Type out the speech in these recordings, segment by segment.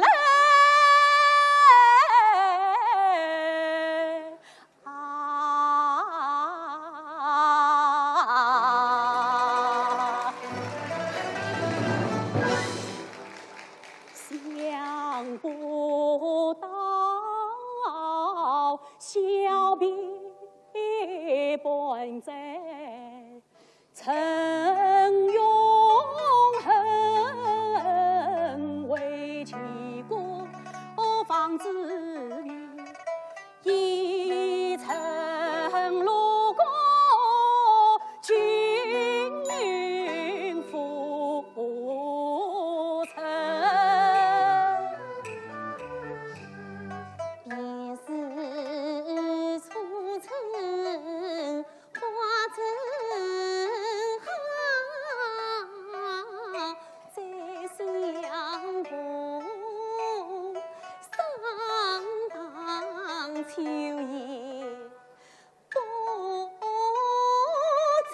来。想不到小别本在曾永恒，为其过方知已曾路过君云浮沉。便是初春花正好，再相逢上当秋叶不再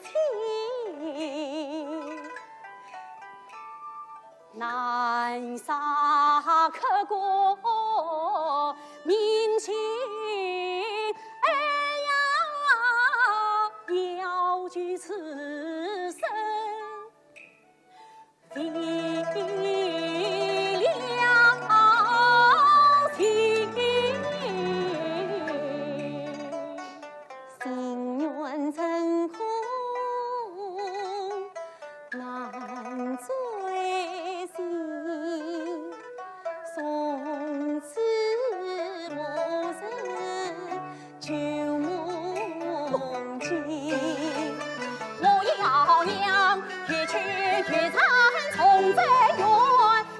亲。南沙刻过铭心，哎呀，要举此生为了情，心愿成空难追寻，从此无人旧梦境。我要娘铁去铁残从在远，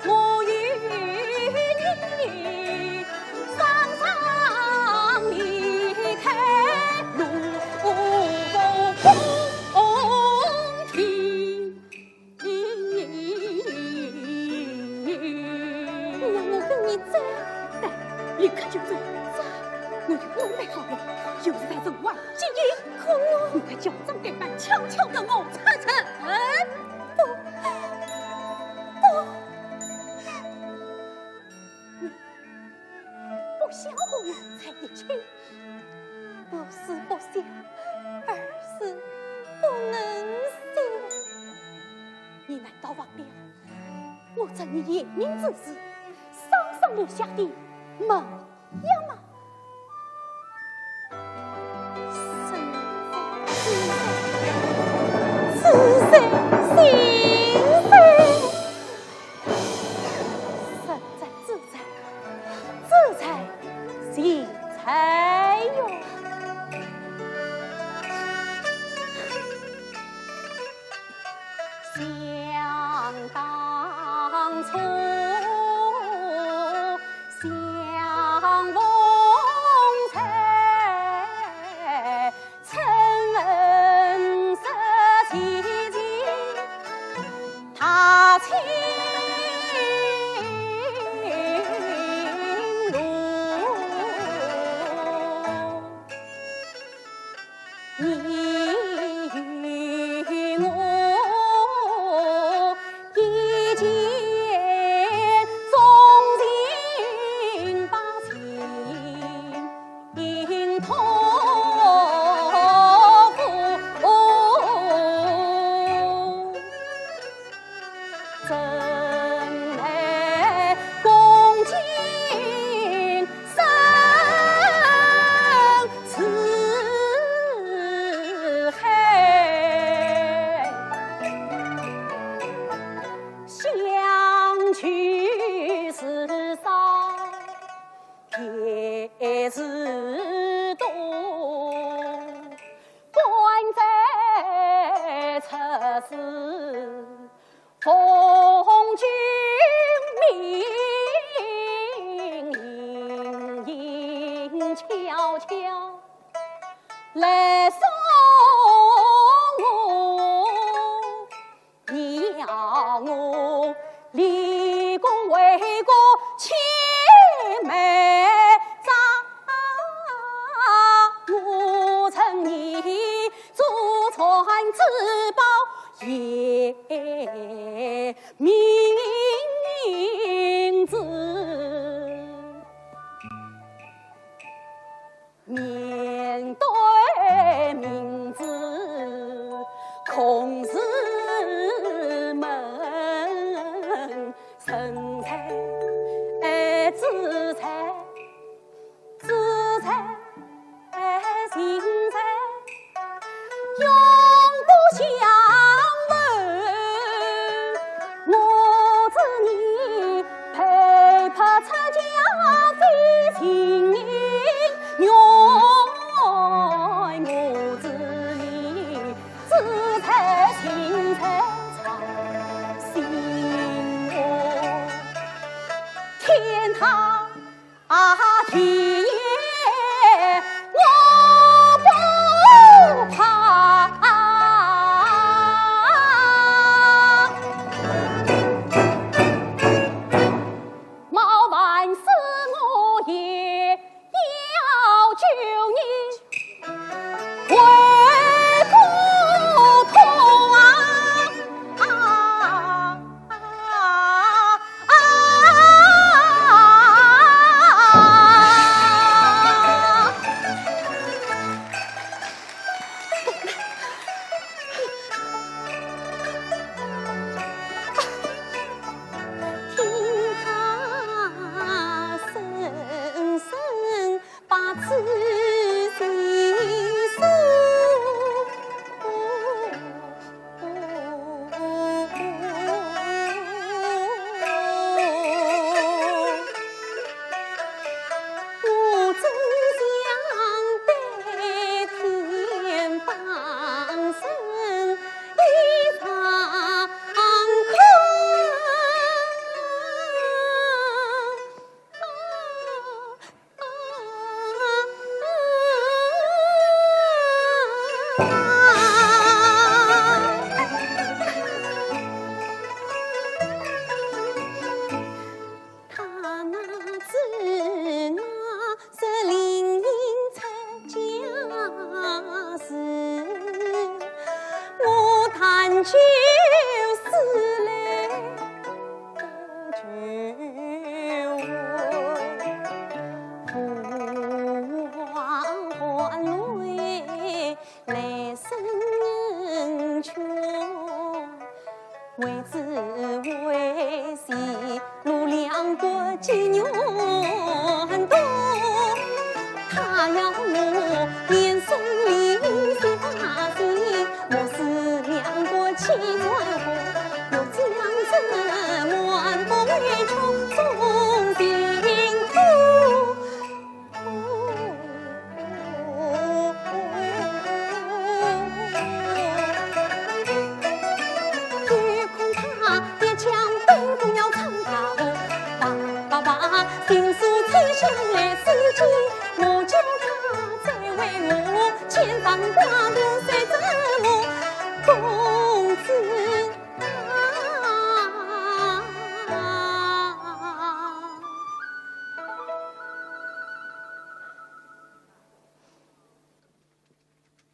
我与你双双离开路风平。娘，我跟你走，来，立刻就走。我就准备好了，就是在这外接应。可我，你快叫张给办，悄悄跟我出城。不想和我在一起，不是不想，而是不能想。你难道忘了我在你延命之时伤上留下的梦呀吗？此生心生，实在自在，自在心才有。想当初，相逢才曾恩舍其间，他情如你与我一见钟情把情通付，真爱共进生死海，相聚是少，别是多，关在测试奉君命，隐隐悄悄来送我，你要我立功为国千枚章，我曾以祖传之宝也明。生财爱资财，资财爱心财，永不相忘。我知你陪伴参加非情人，原我知你资财心财藏心窝，天堂地也我不怕。毛万事我也要救你，为国痛就是来救我，父王还泪来生人穷，为子为媳路两国金牛多，他要我连生灵下心，我是两国齐转河，又将这万不为穷中辛苦。欲恐他也将北风要唱他爸心诉催生来司机，我叫他再为我前方挂路随着我公子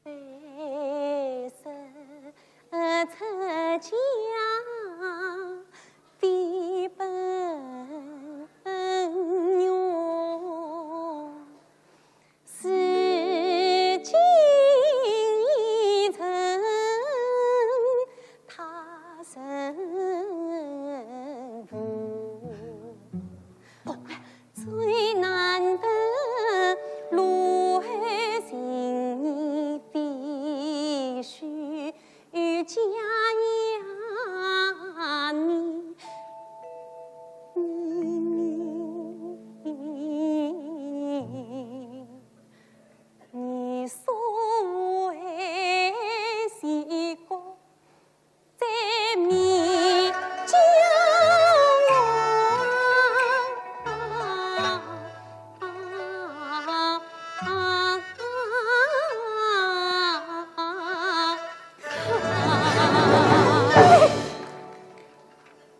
为生出家非本愿，是今已成他生父，最难得路海心意必须家呀你所谓是个在面将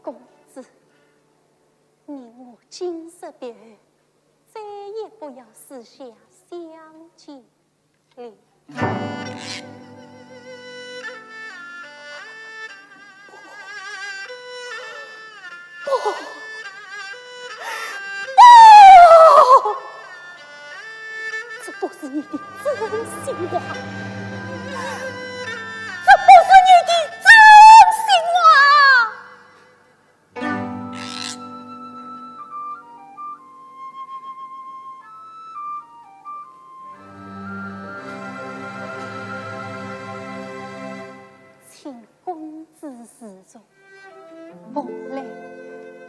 公子，你我今日别后，再也不要私下相见了。这不是你的真心话，这不是你的真心话。本来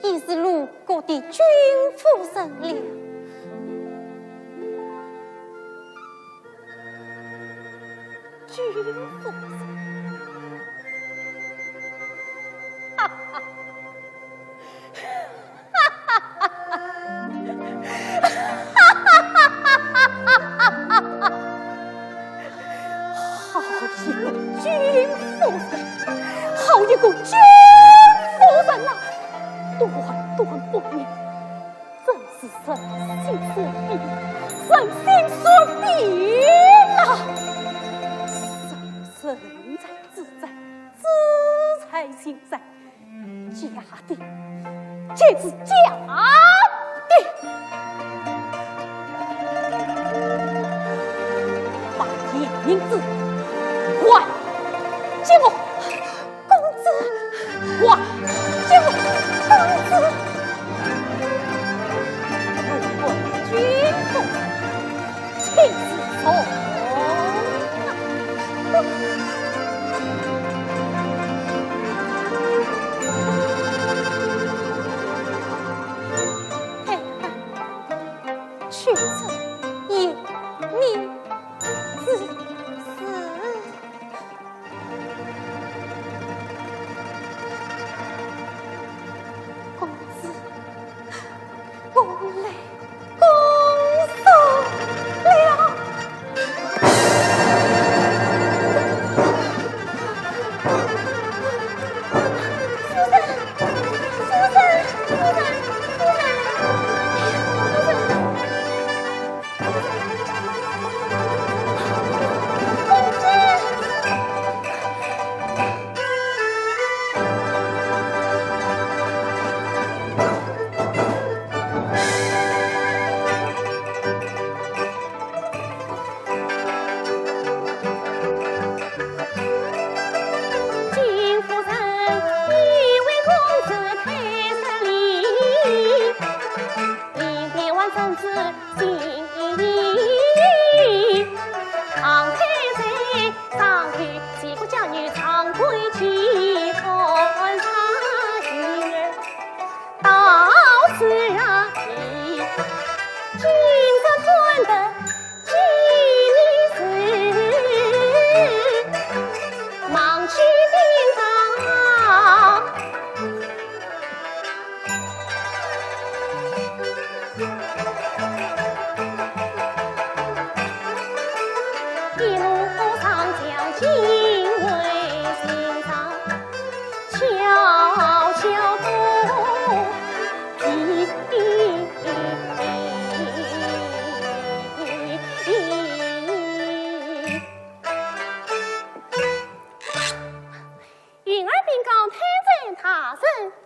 已是鲁国的君夫人了。君夫人，哈哈，好一个君夫人，好一个君夫人啊！短不明，真是人心所逼，人心所逼啊！人在自在，资财心在，假的，这是假的！把夜明子还给我，公子，还给我，公子！如果君父亲自从。去此夜明子死，公子，我来公诉了。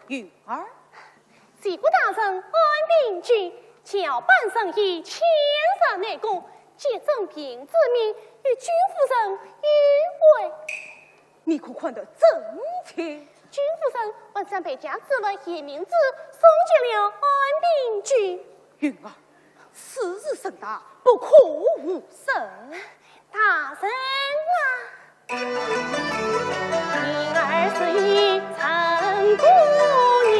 云儿，齐国大人安平君，乔办生意千日内功，结正平之命与君夫人与会。你可看得真切？君夫人晚上被家子为叶明子送进了安平君。云儿，此日盛大，不可无甚。大人啊，云儿是一尘孤女，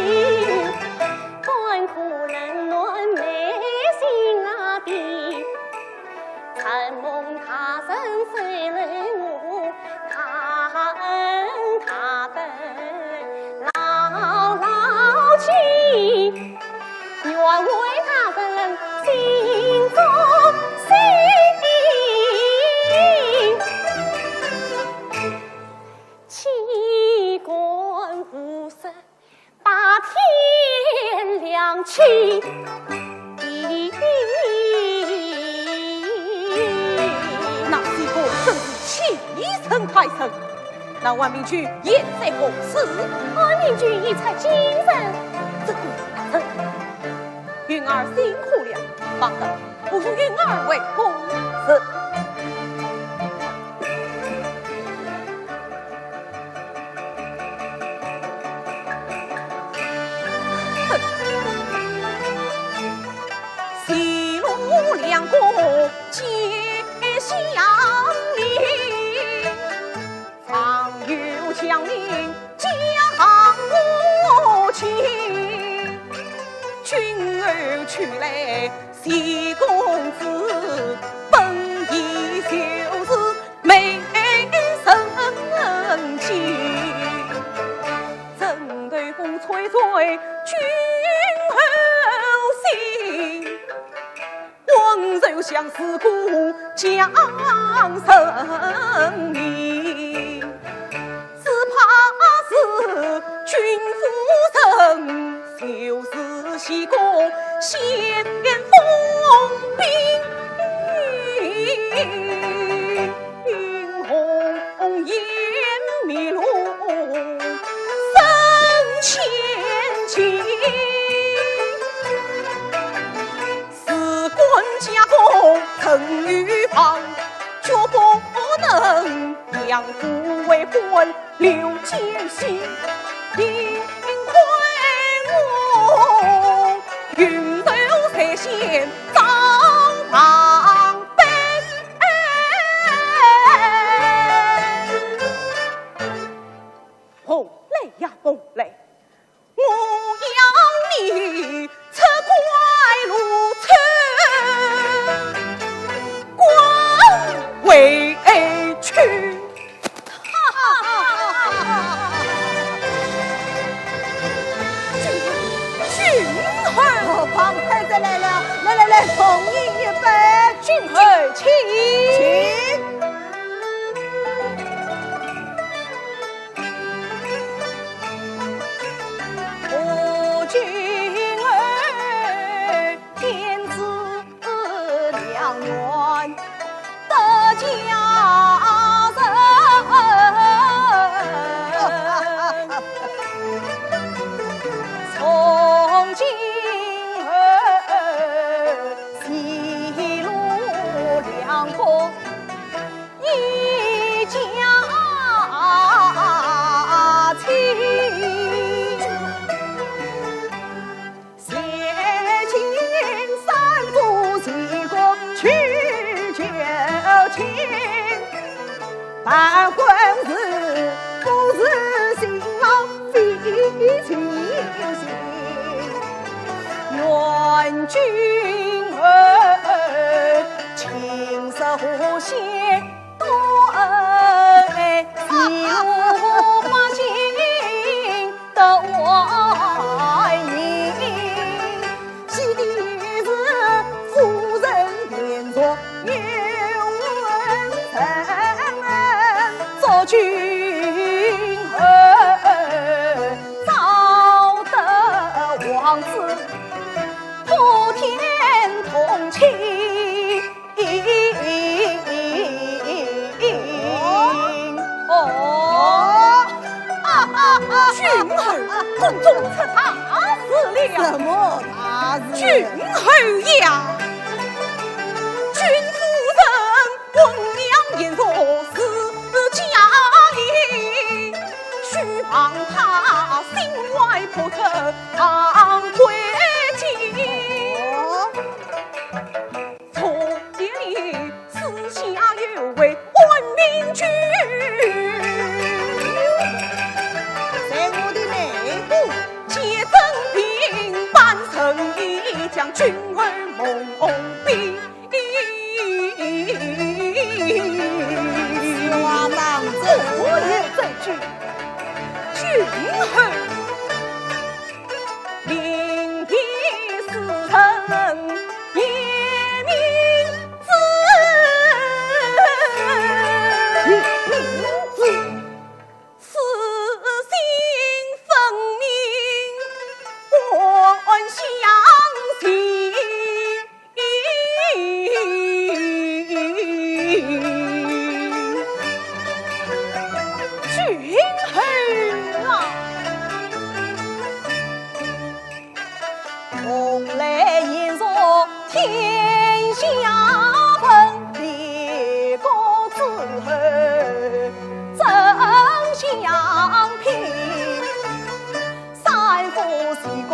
关苦冷暖眉心啊比，承蒙他生虽人物，他恩他德牢牢记，愿为他人心中心。弃官无身，把天亮起。那是个真是气盛太盛。那万明君也在何事？安明君一才精神，这个大人，云儿辛苦了，方得不如云儿为公子。西路两国皆相邻，方有强邻将我去来，谢公子本意就是美神气，正对风吹吹君后心，温柔相思故将生离，只怕是君夫人就是西宫先言风兵，云红颜迷路生前情，事关家公曾于旁，绝不能养父为婚留奸心，幸亏我云柔才贤张旁边，红泪呀红泪，我要你出怪路去，关为去。方太太来了，来，送你一杯。君后请。我君儿天子良缘得家人，从今一家亲，谢亲三夫妻个去就亲，办婚事不是新郎非亲心，愿君儿情手写多恩，一无花心的爱你，喜的是夫人变作有恩人，做君儿早得王子普天同庆。君后宫中出大事了！什么大事？君后呀，君夫人温良言说是家里，须防他心怀不测常回京。错夜里私下有位万民君。将君儿蒙蔽，我当我也在句，君后临别时辰夜明子，此心分明还相天下分离过之后，真相平。三夫四个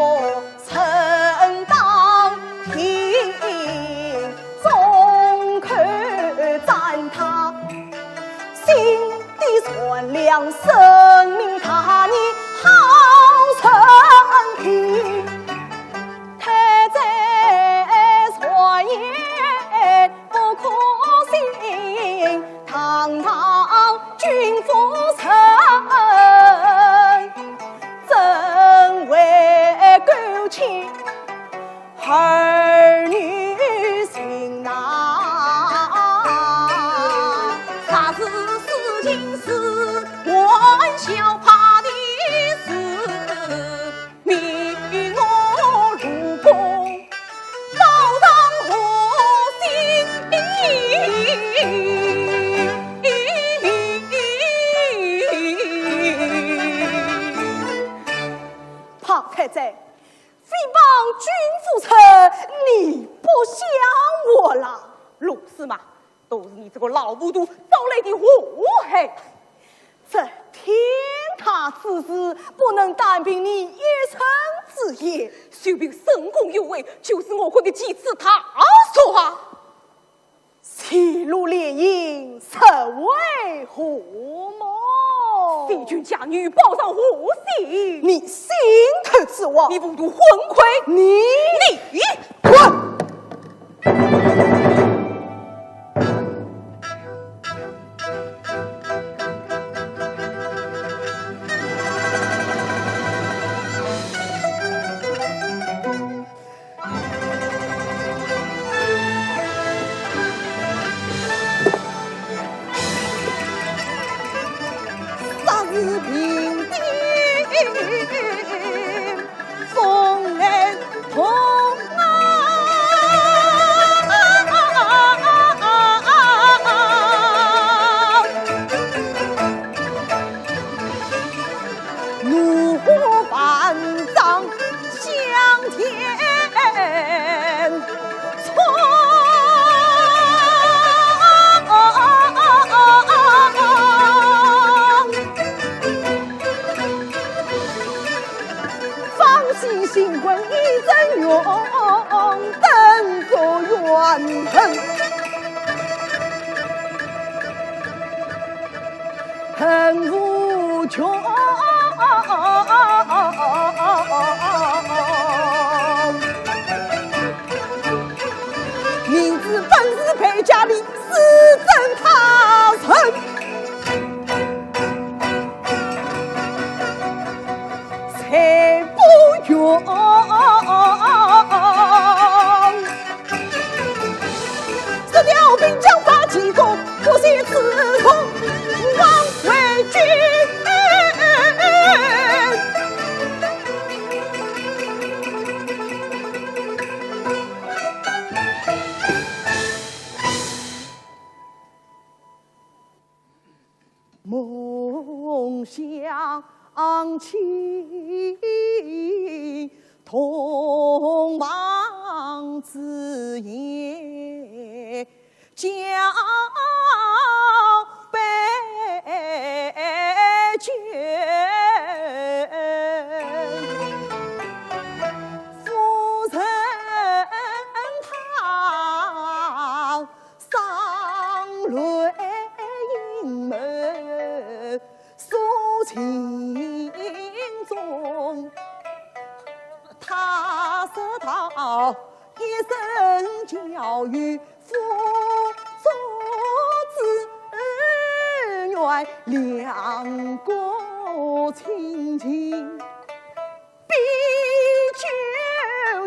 承当庭，众口赞他心地善良，生命他你好生平。太在亲，儿女情难。啥子事情是玩笑怕的事，命我如公报上何心？庞太宰，诽谤君父臣，你不想我了？如是嘛，都是你这个老糊涂招来的祸害。这天塌之事，不能单凭你一臣之言。就凭深宫有为，就是我国的几次他说话。戏路联姻，实为何物？帝君家女报上何信？你心头之望，你无毒昏聩，你滚！是平地风恩同怒火万丈向天新婚一阵勇，等着怨恨，恨无穷。明知本是裴家里，私憎他人。射雕兵将发起攻，不惜刺痛王为君。梦想起同亡之夜，交杯酒，夫人堂上泪盈眸，诉情中。他说道：“一生教育父祖之愿，两国亲情比酒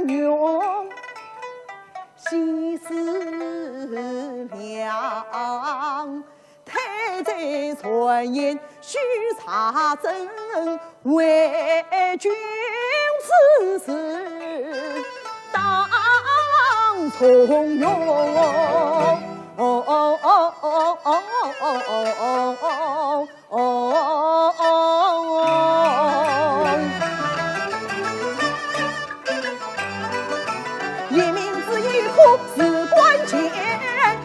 浓，心思量。”太宰传言须查证，为君此事当从容。一命之一苦是关键，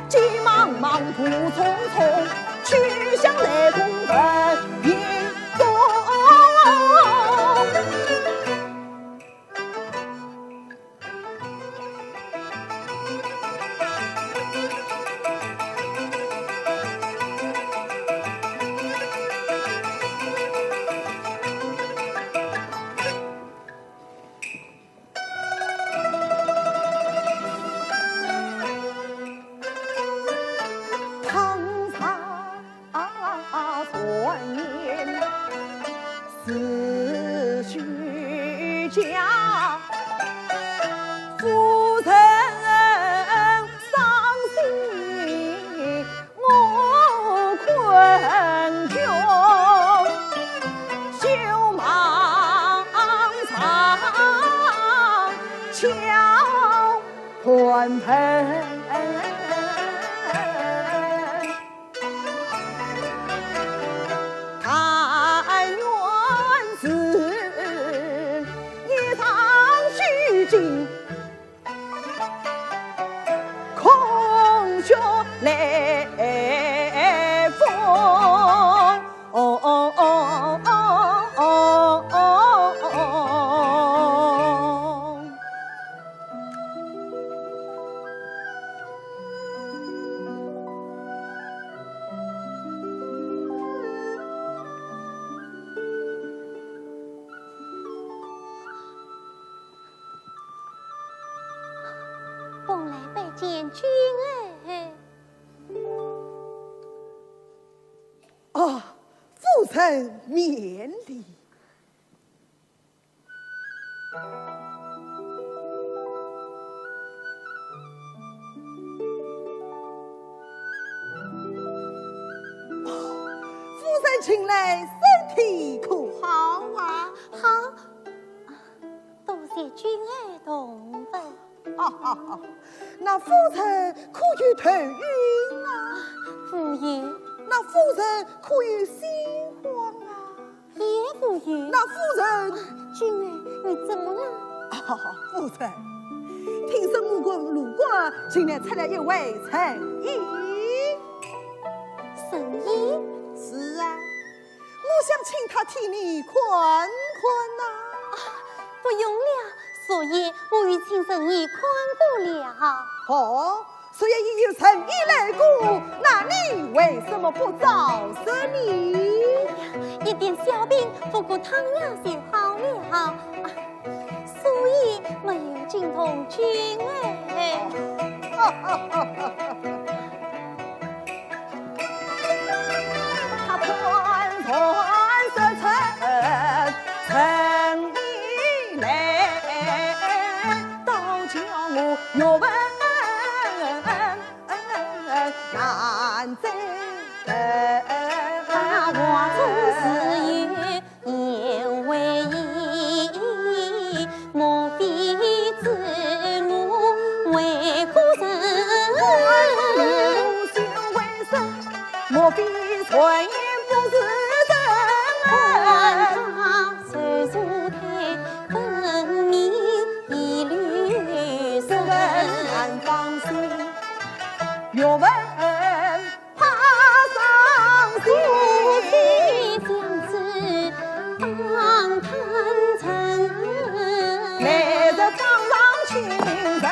急忙忙步匆匆，去向雷公坟迎中。家笑欢腾。但愿是一场虚惊，空穴来风。本来拜见君儿。啊，父臣免礼。夫人请来，身体可好啊？好，多谢君儿同奔。那夫人可有头晕啊？无有，那夫人可有心慌啊？也无有。那夫人，君儿，你怎么了？夫人，听说我公路过，今日出来一位陈姨。神医？是啊，我想请他替你宽宽呐。不用了，所以我与请神医宽过了。哦，所以已有陈姨来过，那你为什么不早说你？一点小病，不过汤药就好了，所以没有惊动君儿。他团团说陈姨来，倒叫我越问难再。他话总是有为意，莫非知我为何人？为什？莫非传言不是看真？他手术台分明一缕这神，难放心，越问怕伤心。将之当坦诚，来日方上亲人，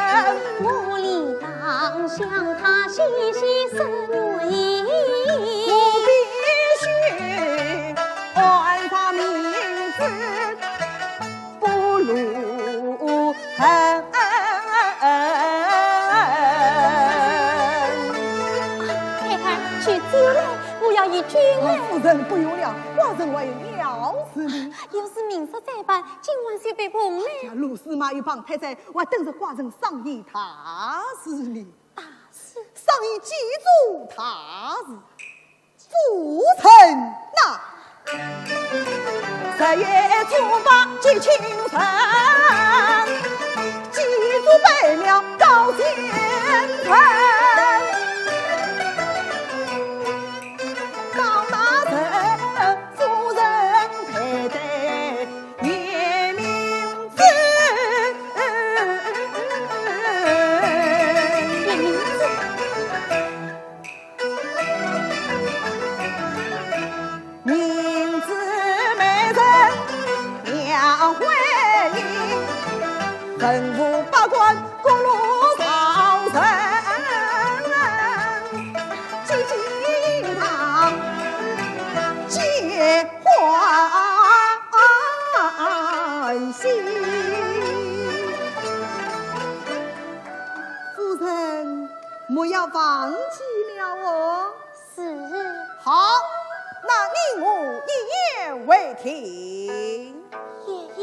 我理当向他细细申遗。我必须按他名字不露痕。太太去酒来，不要以君儿。夫人不用了，我认为要死你。要是明日再办，今晚就被碰了。陆司马与帮太太，我等着寡人商议大事呢。大事商议记住大事，父臣呐，10月初8祭清晨，祭祖百庙告天thần。高大人，夫人佩戴夜明珠，别名字，名字美人两回应，人物八官公路上人，进堂结欢喜。夫人莫要忘记了我。是好，那你我一言为停。爷爷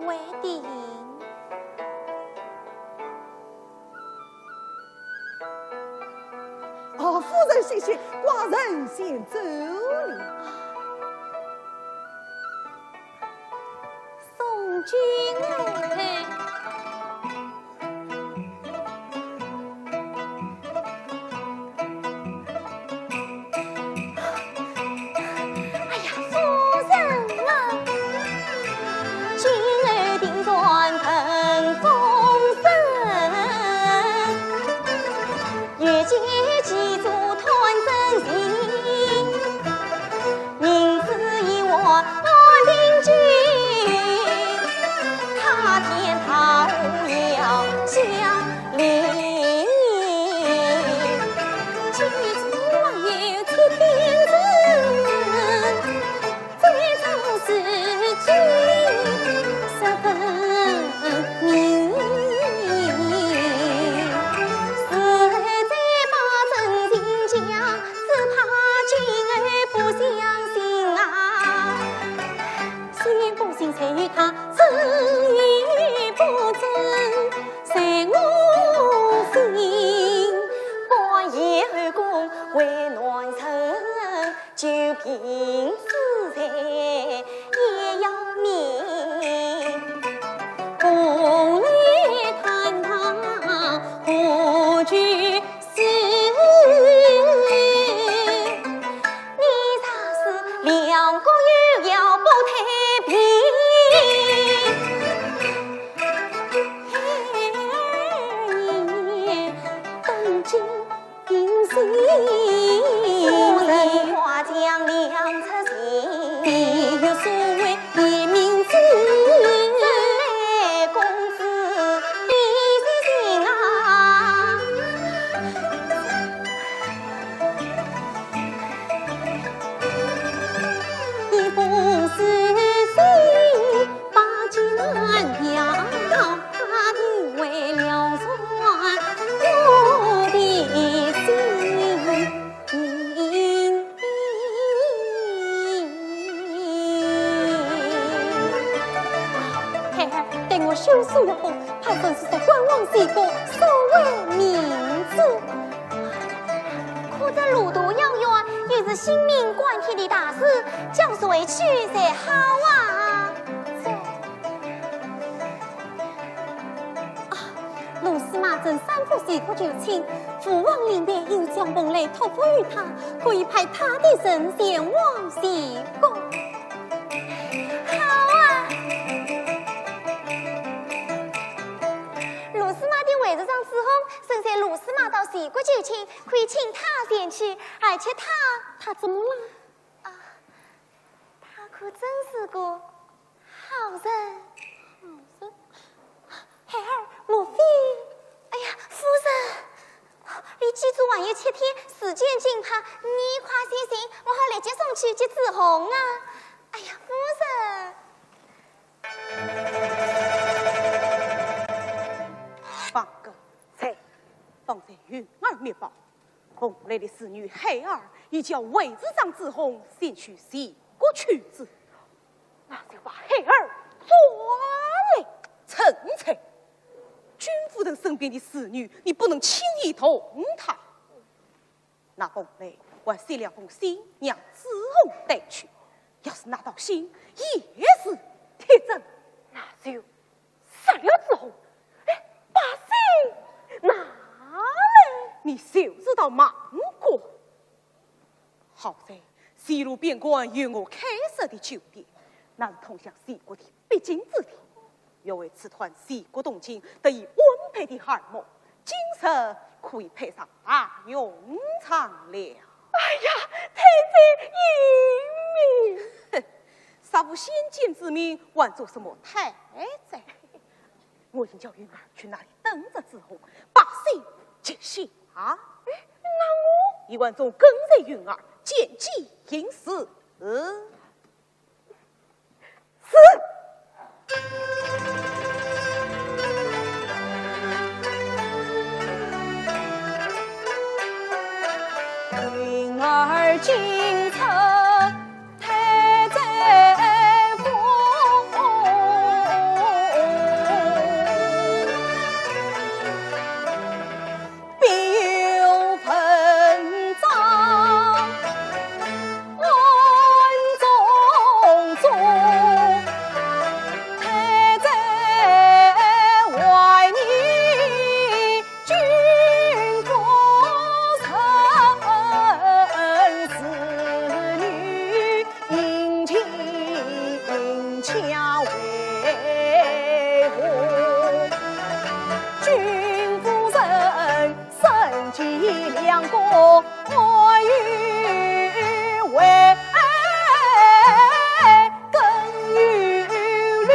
为定。夫人谢谢，寡人先走了。送君儿。天桃要相邻，记住王爷贴鞭子，最终是君十分明。实在把真情讲，只怕君儿不相信啊！虽不信才与他真与不真，谁我信？我叶二公为难成，就凭此才也要命。共来探讨何居事？你才是两国有要不太平，东京定心，夫人话讲两出情，必有所谓一名子。公子你信啊！一封私信把金难调，他定为了算我的心。嘿嘿，等我修书以后，派本是在观望这个所谓名字。可这路途遥远，又是性命关天的大事，将谁去才好啊？卢司马正三夫四个就亲，父王领队又将本来托付于他，可以派他的人前往西宫。好啊！卢司马的位置上之后，现在卢司马到西国就亲，可以请他前去，而且他怎么了？啊，他可真是个好人。好人，孩儿莫非？哎呀，夫人，你记住王爷7天时间紧迫，你快些行，我好立即送去接紫红啊！哎呀，夫人。放个菜放在云儿面包，红来的侍女孩儿已叫位子上之红先去西国去子，那就把孩儿抓来称才。君夫人身边的侍女，你不能轻易动她。那红来还写2封信，让子红带去。要是拿到信，也是铁证，那就杀了子红。把信拿来，你就知道忙过。好在西路边关有我开设的酒店，能通向西国的必经之地。又为此团西国东京得以温配的荷尔蒙，今日可以配上大用场了。哎呀，太宰英明！哼，杀无先见之明，还做什么太宰？我已经叫云儿去那里等着之后，把信接下。那我一万总跟随云儿，见机行事。是。云儿进城太宰府，必有分赃恩重重，太宰怀你君夫恰为何？君夫人身及两国，我与为更与虑。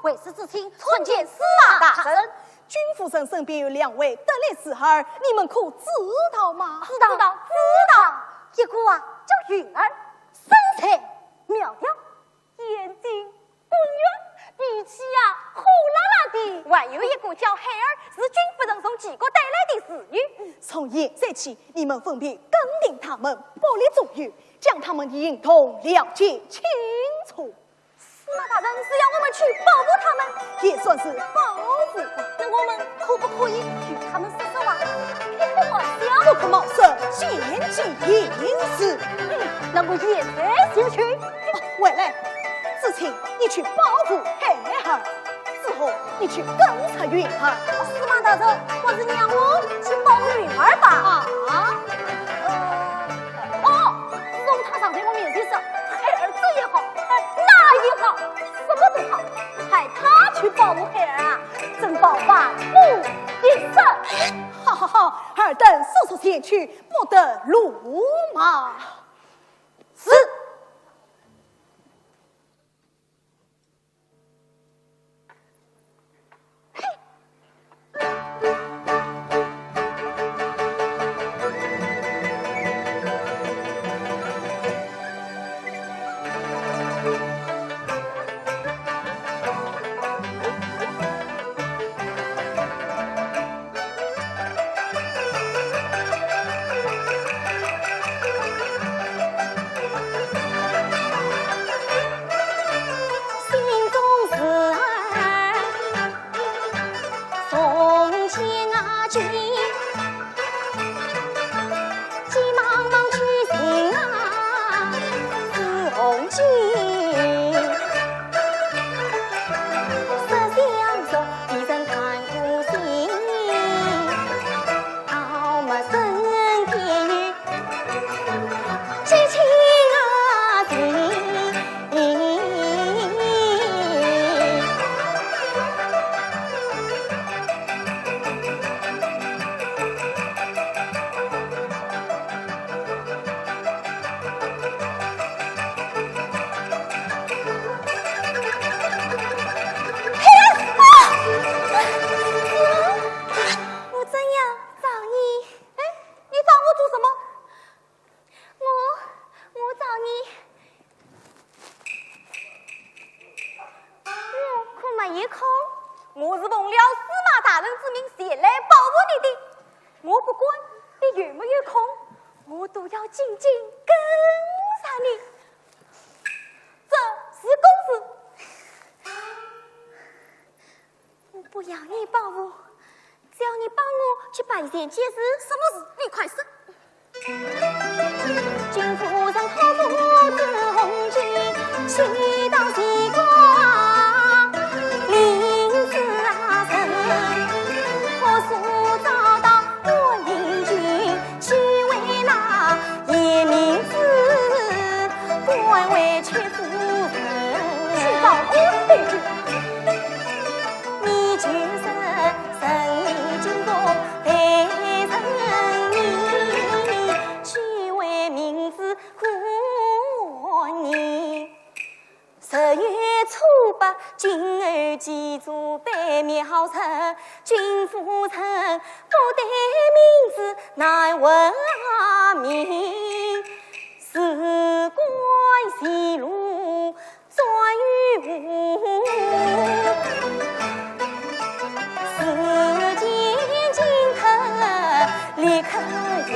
为师之亲参见司马大人。君夫人身边有2位得力之儿，你们可知道吗？知道。一个叫云儿，身材苗条，眼睛滚圆，脾气火辣辣的。还有一个叫孩儿，是君夫人从齐国带来的侍女。从现在起，你们分别跟定他们，保利重用，将他们的行动了解清楚。司马大人是要我们去保护他们，也算是保护吧。那我们可不可以与他们说说话，开开玩笑？不可冒失，献计营私。那我也在就去。回来，子清，你去保护孩儿，之后你去跟着云儿。司马大人，还是让我去保护云儿吧。自从他躺在我面前时，孩儿这也好，那也好，什么都好，派他去保护孩儿真保万无一失。好，尔等速速前去，不得鲁莽。是。我是奉了司马大人之命前来保护你的，我不管你有没有空，我都要紧紧跟上你。这是公事，我不要你保护，只要你帮我去办一件件事。什么事？你快说。君夫人好父子红军，西到西瓜，林子啊城，可是找到我邻居，去为那叶明子，关为妾夫人，去找我邻居。你就是生意经过陪人你，去为名字过年。10月初8，君儿祭祖拜庙神，君夫人不得名字乃闻名，事关西路专于我，事件尽头立刻赢。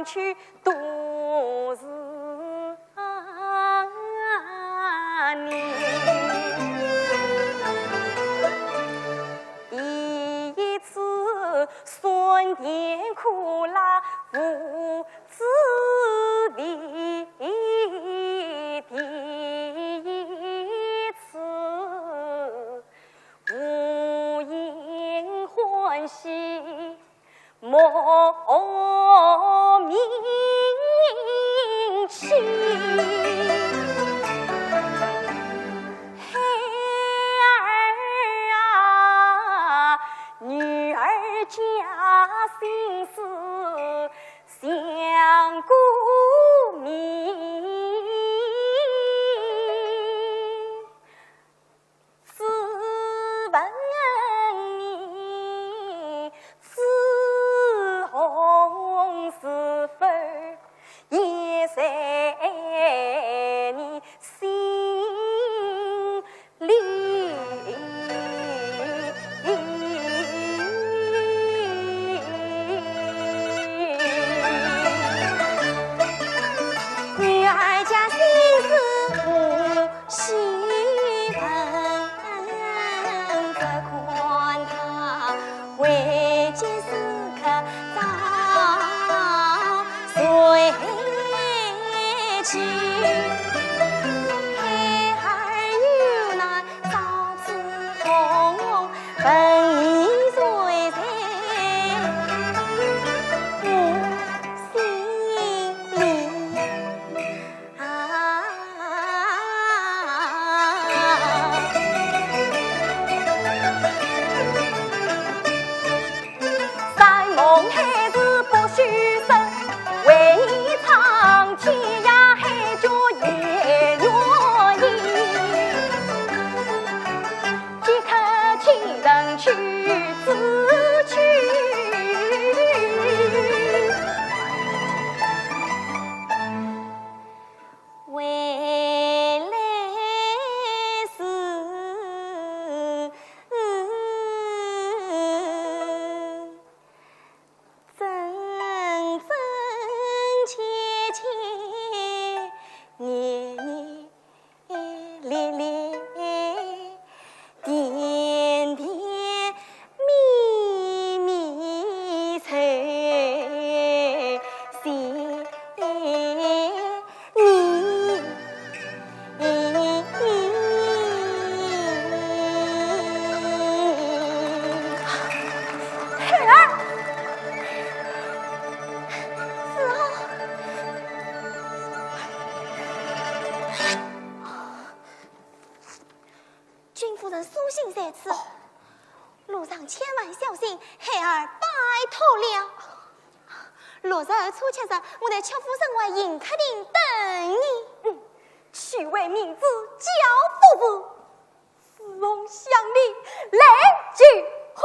去都是你。第一次酸甜苦辣父子的第一次，无言欢喜莫名情。女儿家心思相顾明，自问你是红是粉，也在你心里。路上千万小心，孩儿拜托了。落日初七日，我在邱府城外迎客厅等你。去为明子教夫妇，四龙相离，来结婚。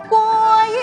过于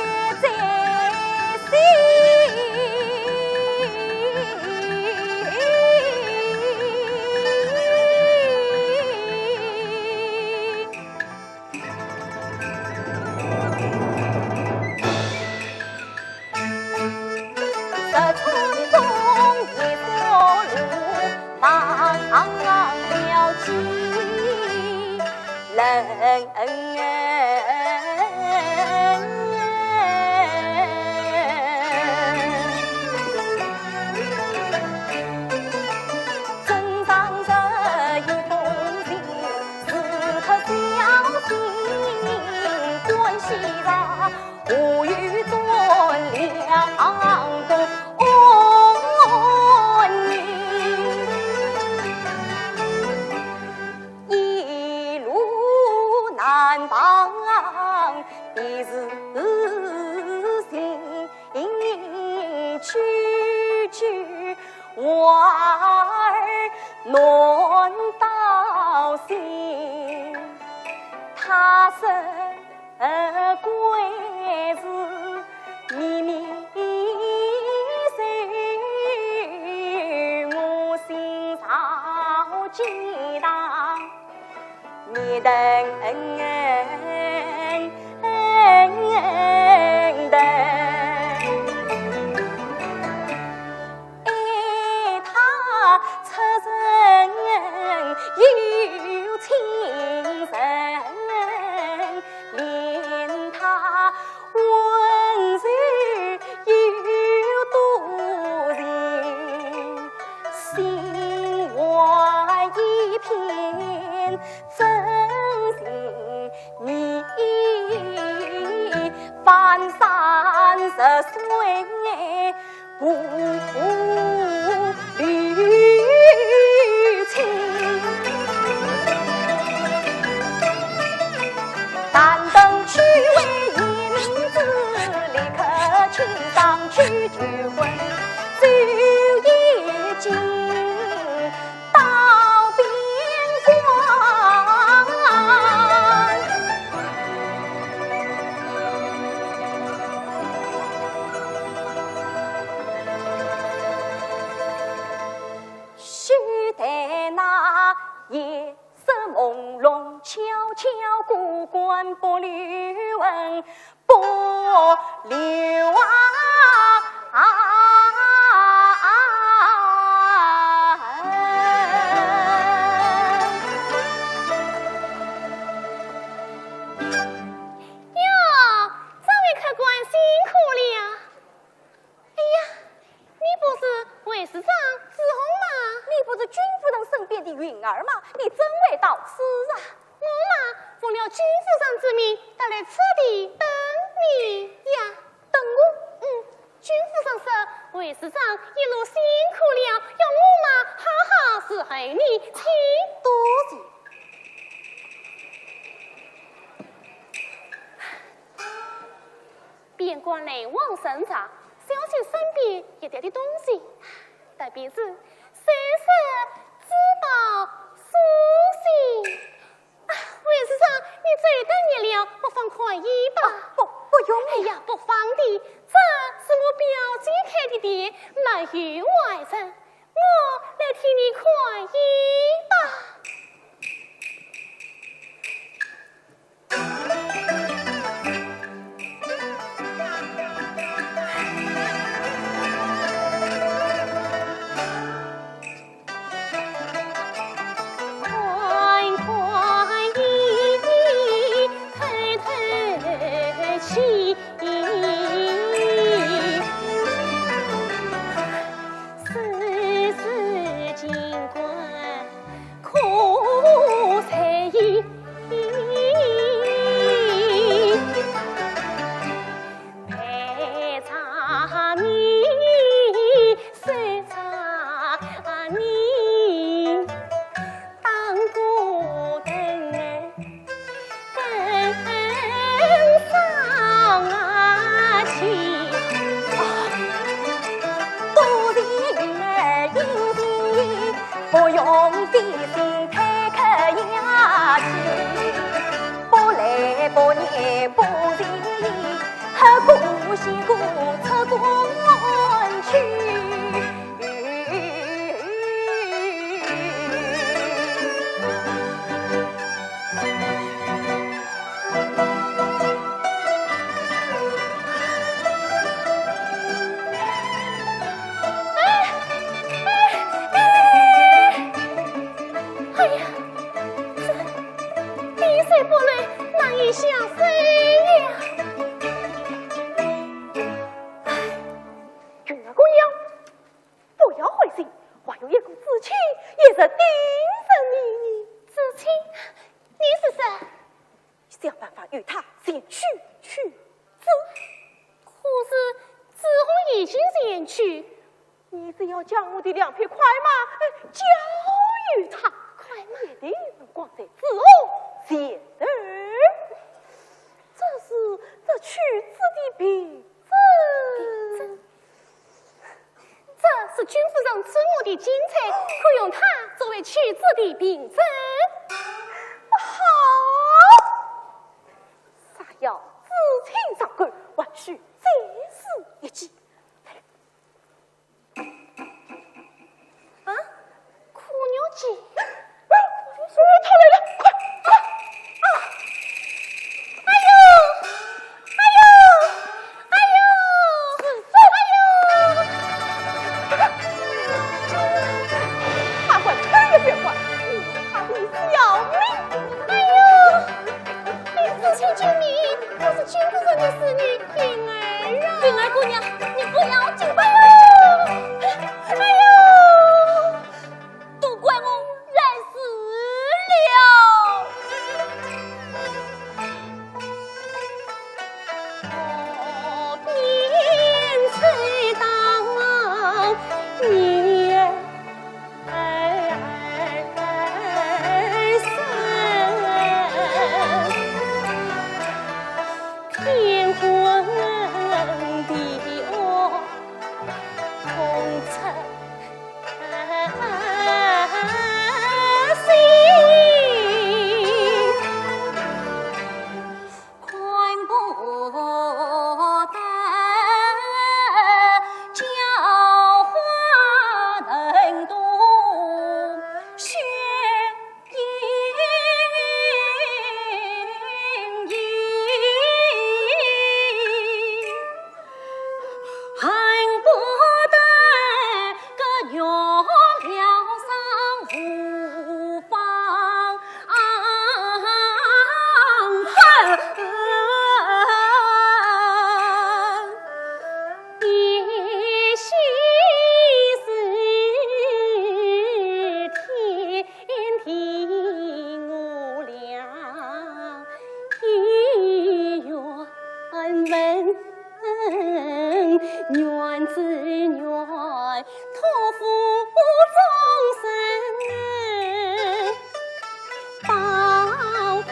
不累，哪还有一个知青，也是鼎神秘秘。知青，你是谁？想办法与他先去走。可是子红已经前去，你只要将我的2匹快马交与他，快马一定能挂在子红前头。这是这曲子的凭证。这是君夫人赐我的金钗，可用它作为妻子的凭证。好，啥要知青上官，还需再试一计。啊，苦牛计！他来了，快！哎呦！他快退也别管，他的小命！哎呦！你知青救命！我是君夫人的侍女平儿啊！平儿姑娘，你不要紧吧哟！哎呦！都怪我染死了！年岁当年天昏地暗，红尘心，宽不得教化人多，血盈盈。恨不得个月亮上无方分，一心是天庭无量，一愿问。愿只愿托付终身，报他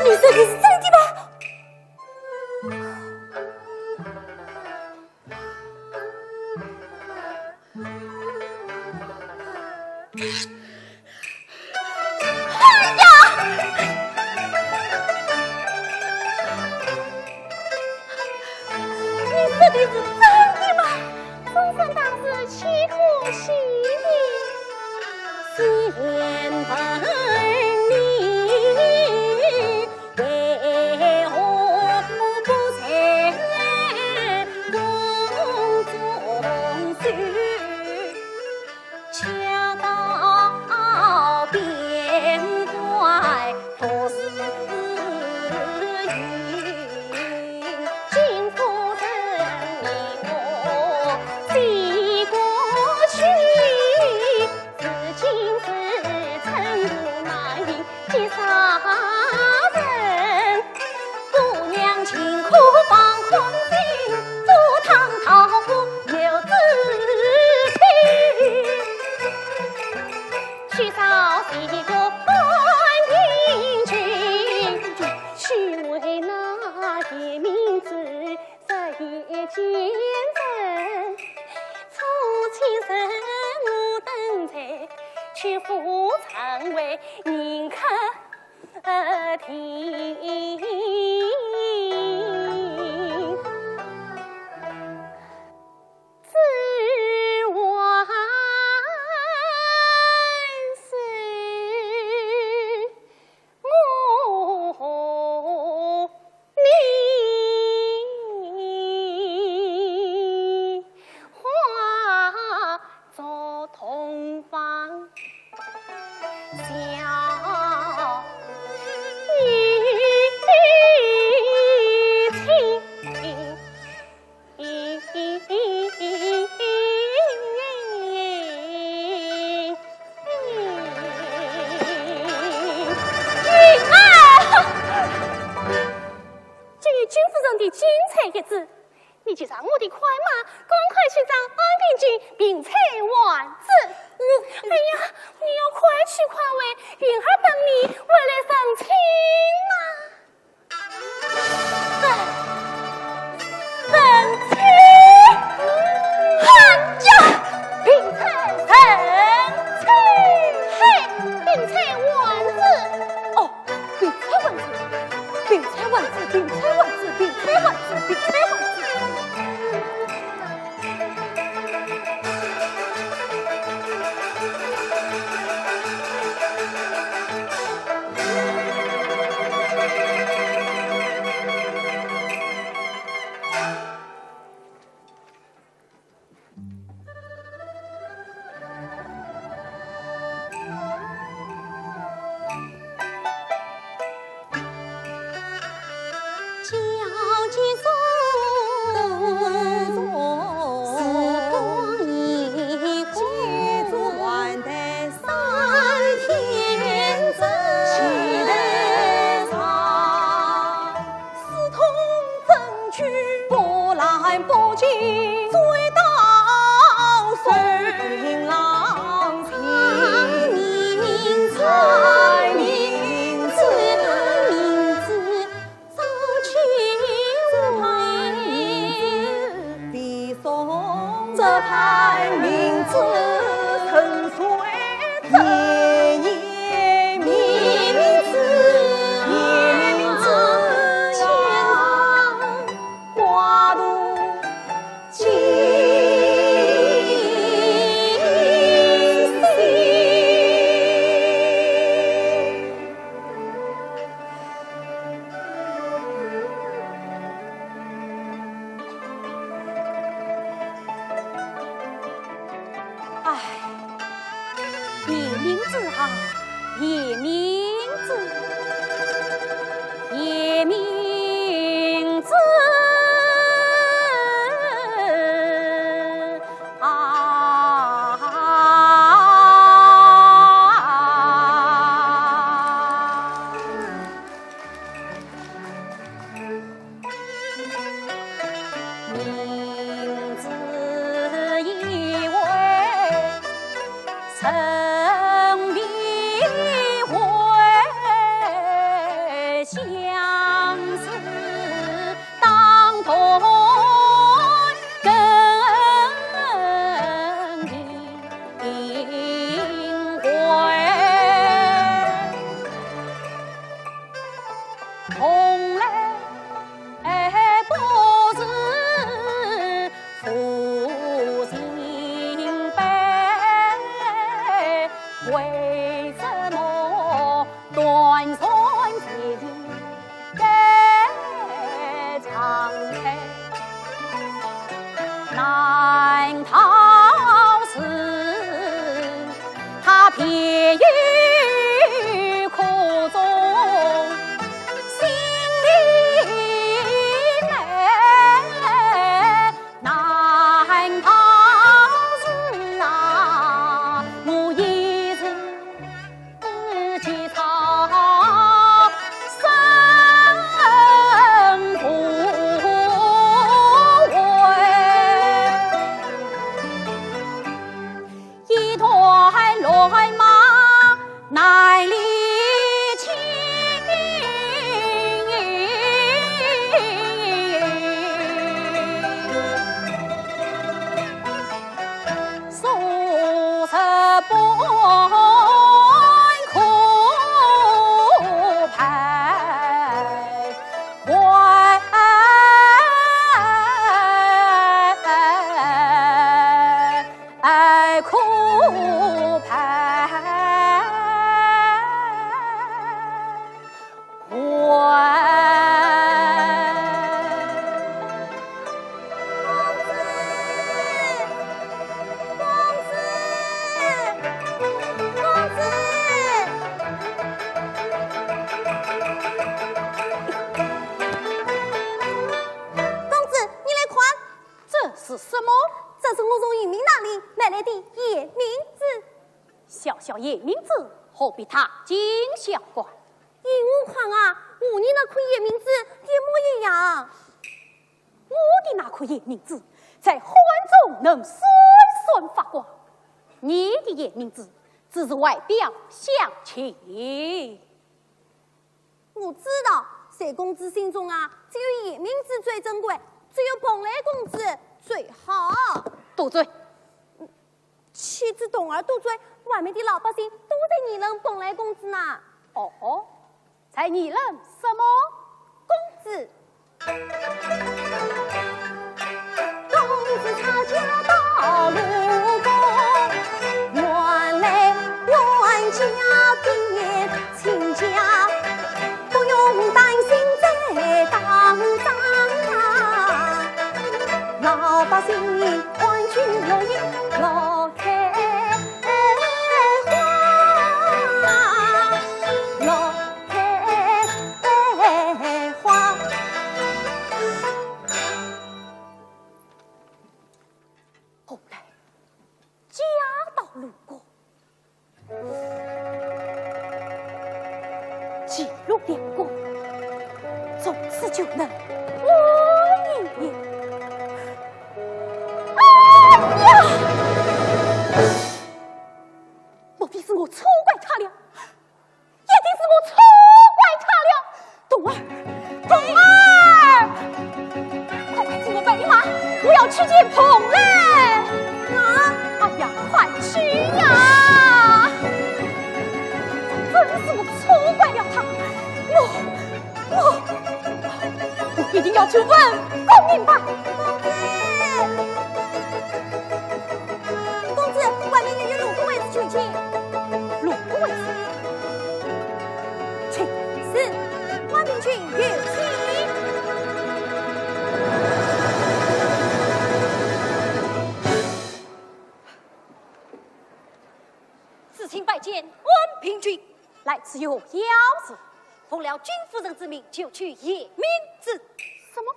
你说的是真的吗？你说的是真的吗？终身当是岂可惜你？先问你，为何不在宫中睡？恰到边关多是云，金夫人你我飞过去，至今是寸步难行几杀人，姑娘请可放宽心，赴汤蹈火有知情。许少几个关定君，须为那一名子日夜坚贞。初起身无等在，却复成为宁可听。生的精彩日子，你就让我的快马赶快去找安平君并采丸子。哎呀，你要快去快回，云儿等你回来成亲呐。成亲，喊家并采成亲，嘿，并采丸子。哦，并采丸子，并采丸子，并采丸子，并采丸子，并采丸子。小爷名字何必他今小官？与我看啊，5年那块叶名字一模一样。的那颗夜明子在欢中能闪闪发光，你的夜明子只是外表相气。我知道，三公子心中啊，只有夜明子最珍贵，只有蓬莱公子最好。堵嘴！妻子懂儿堵嘴，外面的老百姓都在议论蓬莱公子呢。哦，在议论什么？公子，公子他家到鲁国，原来冤家变亲家，不用担心在当当啊，老百姓欢聚乐业乐开花，乐开花。后来家到鲁国，记录点过，从此就能我一年。哎呀！莫非是我错怪他了？一定是我错怪他了。冬儿，快快请我拜你马，我要去见蓬莱。哎呀，快去呀！真是我错怪了他，我一定要去问个明白。公子，外面又有鲁国卫子求亲。鲁国卫子，请是，万民群有请。此请拜见温平君，来此有要事。奉了君夫人之命，就取夜明子。什么？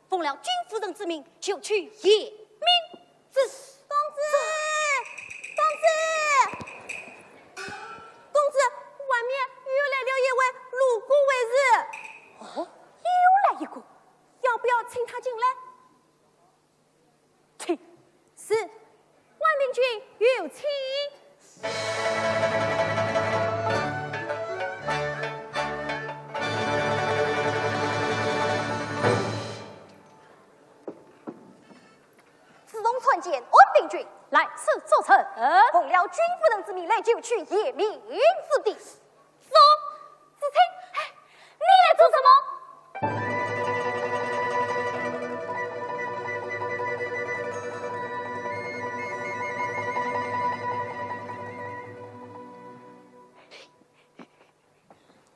奉了君夫人之命，就取夜明子。公子，外面又来了一位鲁国卫子。哦，又来一个，要不要请他进来？请。是，万民群有请。自从传见温平君来此作成。奉了君夫人之命来就取夜明子弟。走，子清，你来做什么？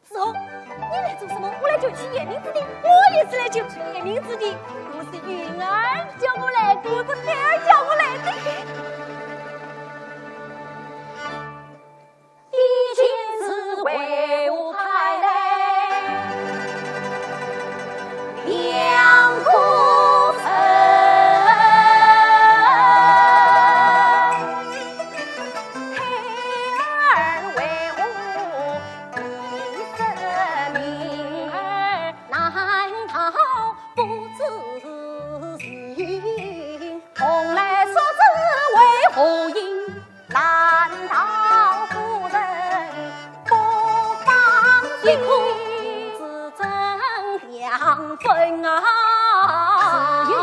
子红，你来做什么？我来就取夜明子弟。我也是来就取夜明子弟。不是云儿叫我来的，是天儿叫我来的。一件事为我派来，两孤城，孩儿为我一生命儿难逃不自信，蓬莱说子为何因？难道夫人不放心？自争两分啊，只有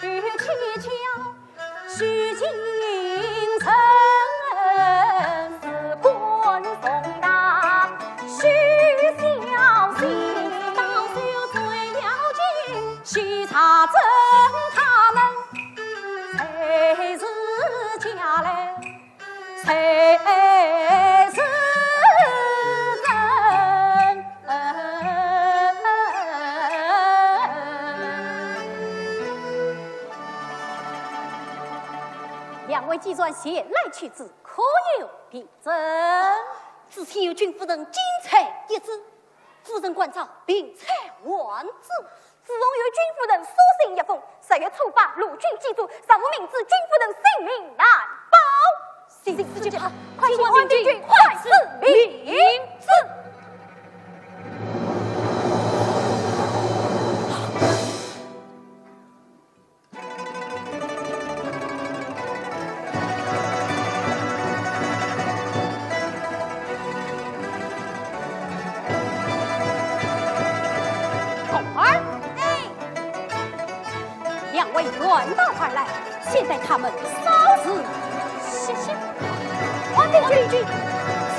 蹊跷须进城，是官送达须小心，到手罪了尽，须查证他们谁是家来。谁是人？两位计算前来取子，可有凭证？之前有君夫人金彩一枝，夫人关照并采万子。自从有君夫人书信一封，10月初8陆军祭祖，尚无明知君夫人性命难保。行事就好，快请万军快赐明子。先带他们稍事歇歇。换兵军，请。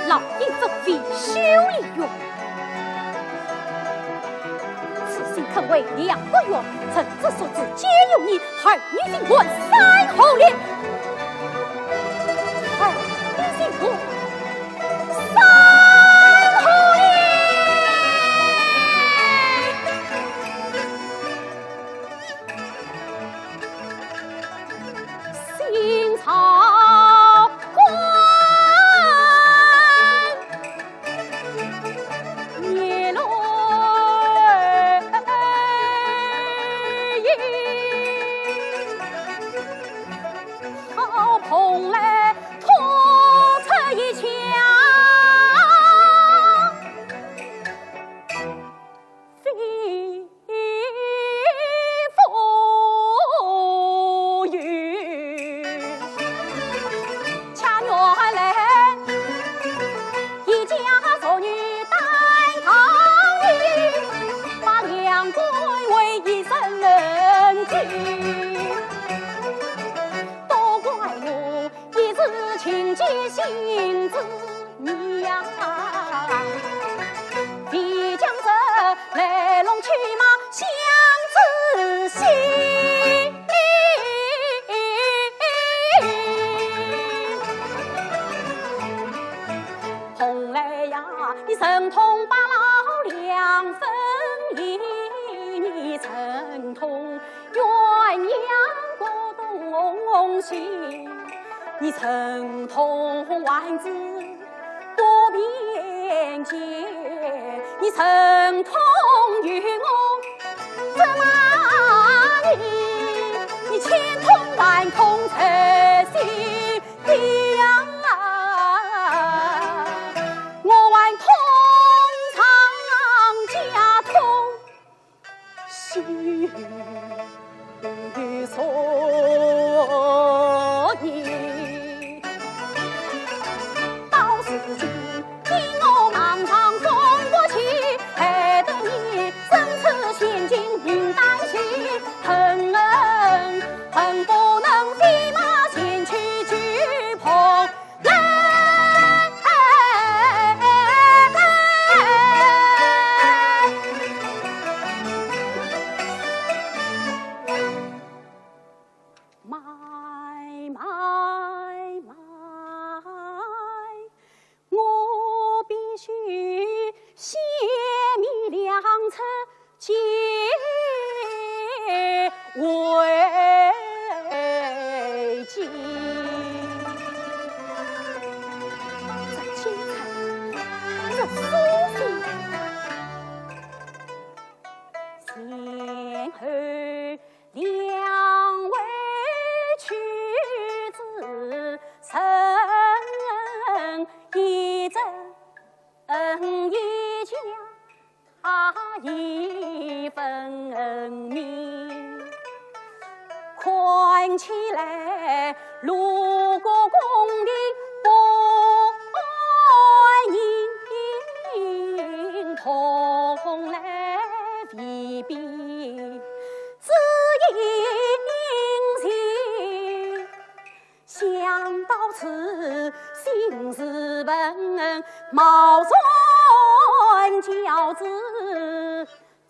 老鹰分飞修理用，此信肯为2个月，臣之所知皆有你儿女新婚3后连，儿女新婚3后连，新朝。都怪我一直情结心子娘，必将这来龙去脉相仔细。红来呀，你神通把老两分一，你神通鸳鸯过东西，你神通万子过边界，你神通与我怎么你千通万通才心呀，我万通常家通心所以，到时今听我忙场送过去，害得你生此险境应担心，恨不能飞马前去举捧我必须泄密良策解危机。这精彩，这苏醒，先后两位屈子生一真一家，他一分明。看起来路过宫廷不应同来未必只因情，想到此心事本毛算饺子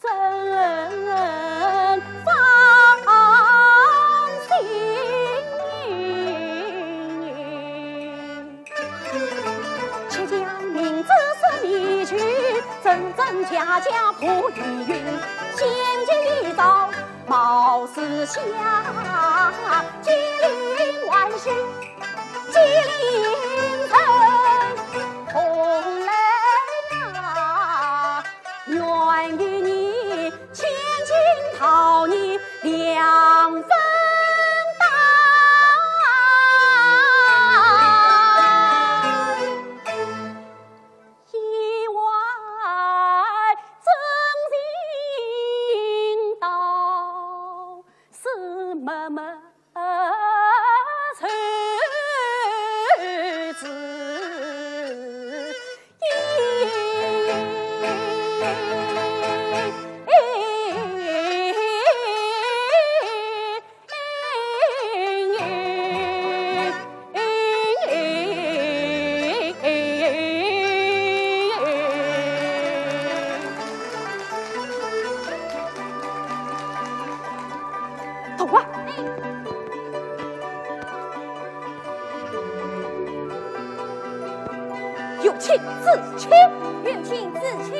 真放心，且将明知是迷曲，真真假假不疑云，先见一遭貌似下，机灵万事机灵thần，同来那愿与你千金讨你两分意外真有请自清，有请自清。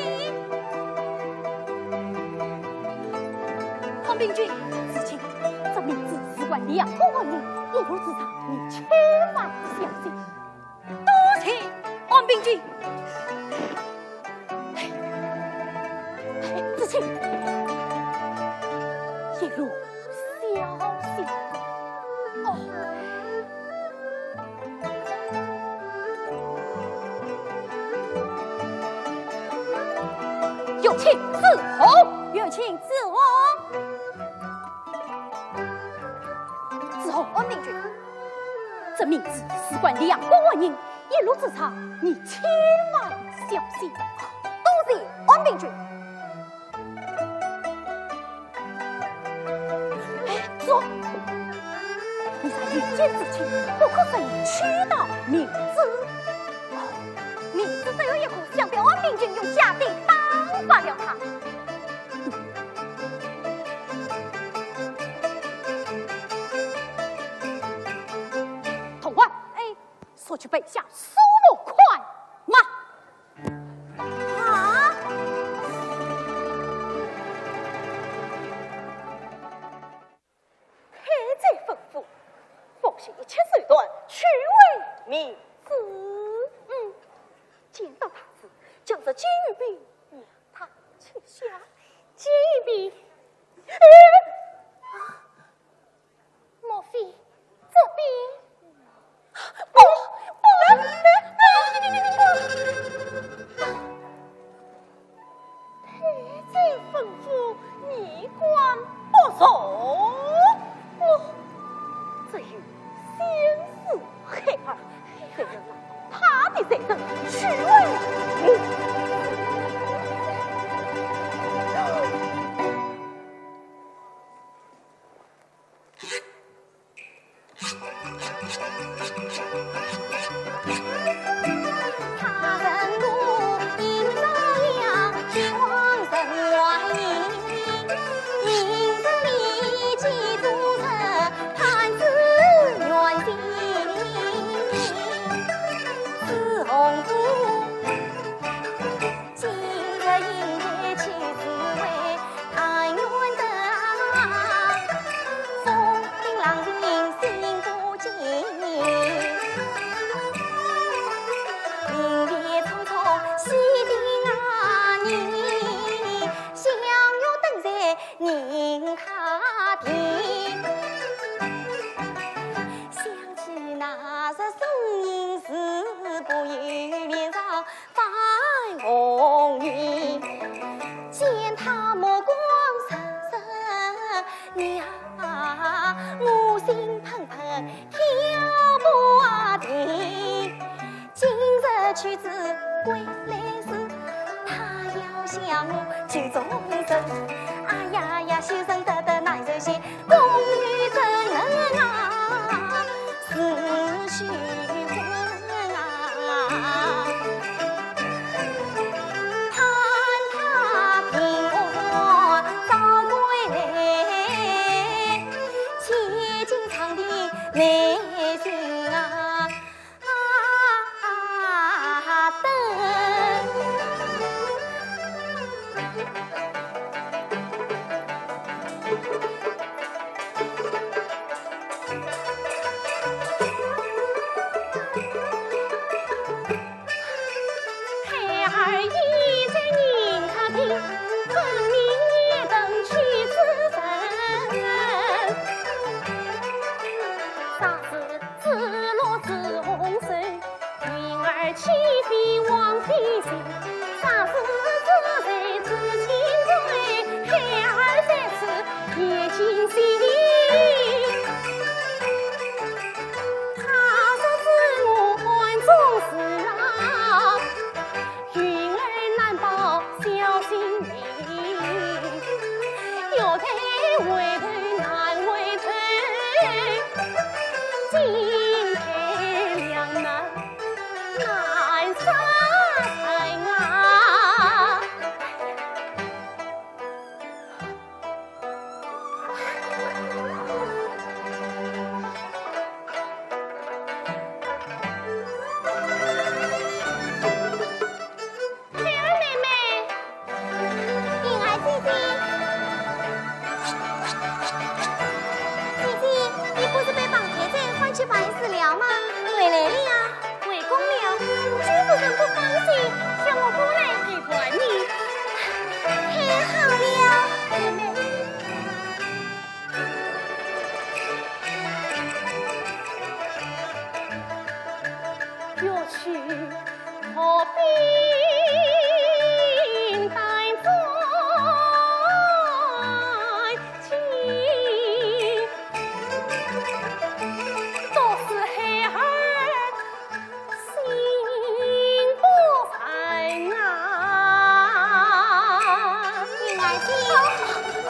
黄秉君，自清，这明知事关2个人，一路之上，你千万小心。多谢黄秉君。自清，一路小心。哦。有请自红，有请自红。自红，黄秉君，这明知事关2个人，一路之上，你千万小心。多谢黄秉君。说，你在遇见之前，不可分取到明知。明知只有一个，想被黄秉君用假的绑发了他。童欢，说去备下苏木快马。啊！黑贼吩咐，奉行一切手段，去为明知。见到他时，将这金玉璧让他取下。金玉璧，莫非这边？不，黑贼吩咐你管不从，我这有先是黑儿，黑人了他的贼人去为明。妻子归来时，他要向我去终身。哎呀呀，修身得得难受些，公女怎能啊，死须婚啊。盼他平安早归来，千金长地来寻啊。要去何必待在前？都是孩儿心不在啊！女儿姐，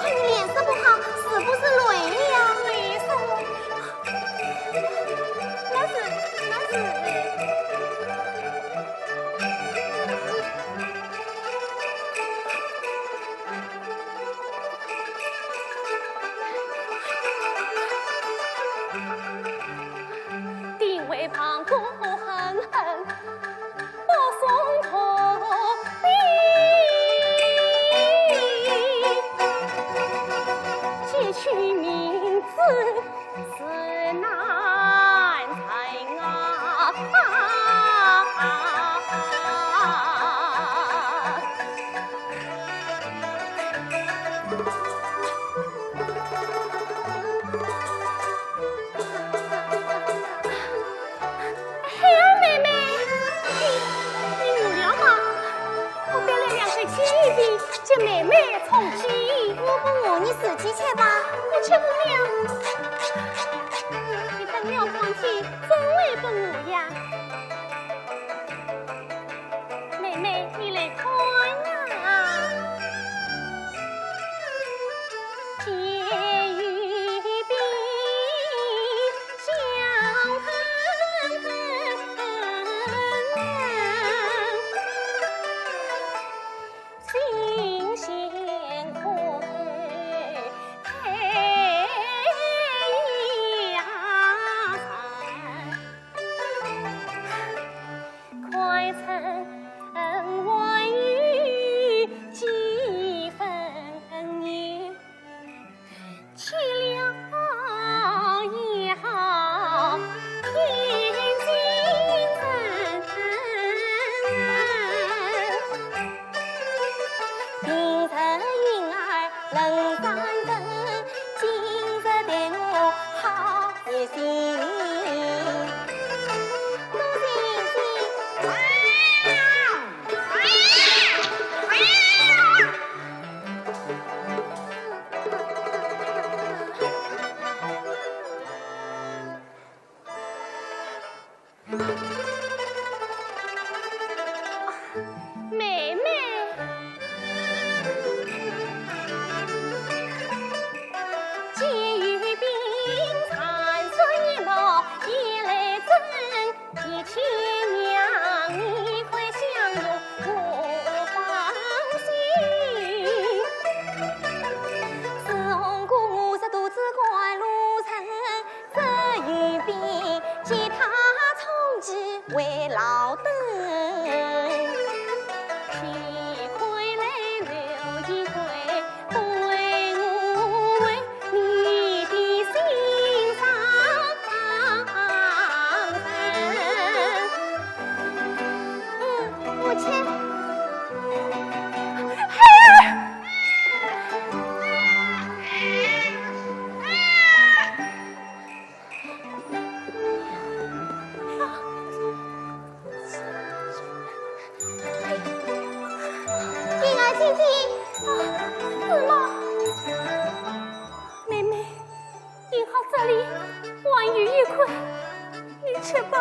看你脸色不好，是不是累了？没事，那是。定位旁过恨恨，不送托笔，记取名字是难猜啊！黑儿妹妹，你饿了吗？我带来2块钱一币，叫妹妹充饥。我不饿，你自己吃吧。我吃不了，你等了放弃，怎会不饿呀？妹妹，你来看啊！结与冰，香喷喷，新鲜快配呀菜，快称外语几分银，去了也好天津城。平日云儿冷三分，今日对我好热心。多谢谢。妹妹，结与冰蚕丝一毛也来争，一千娘你快相拥我放心。自红姑50肚子快路程，这与兵其他充饥为劳等。幸亏来留一回，对我为你的心上放我切。孩儿。女儿姐姐，是吗？妹妹，银行这里万余一块，你吃吧，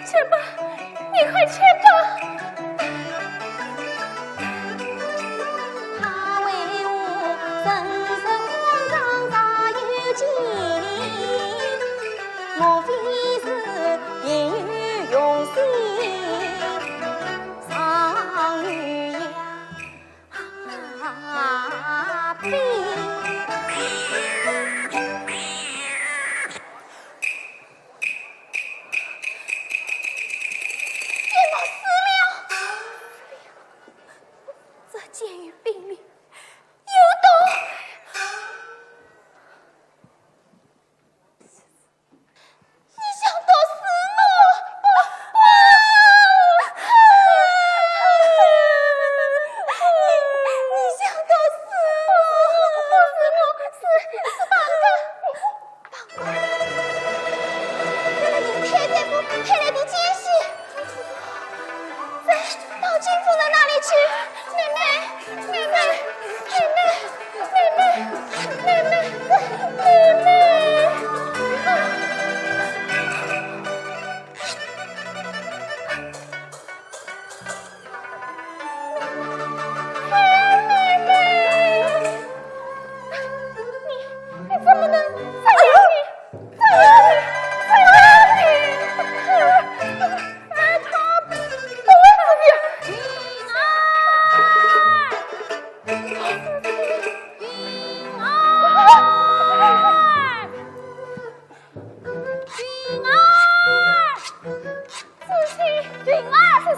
吃吧，你快吃吧。他为我人生慌张大有劲，莫非是别有用心？上女呀，病。爹妈死了。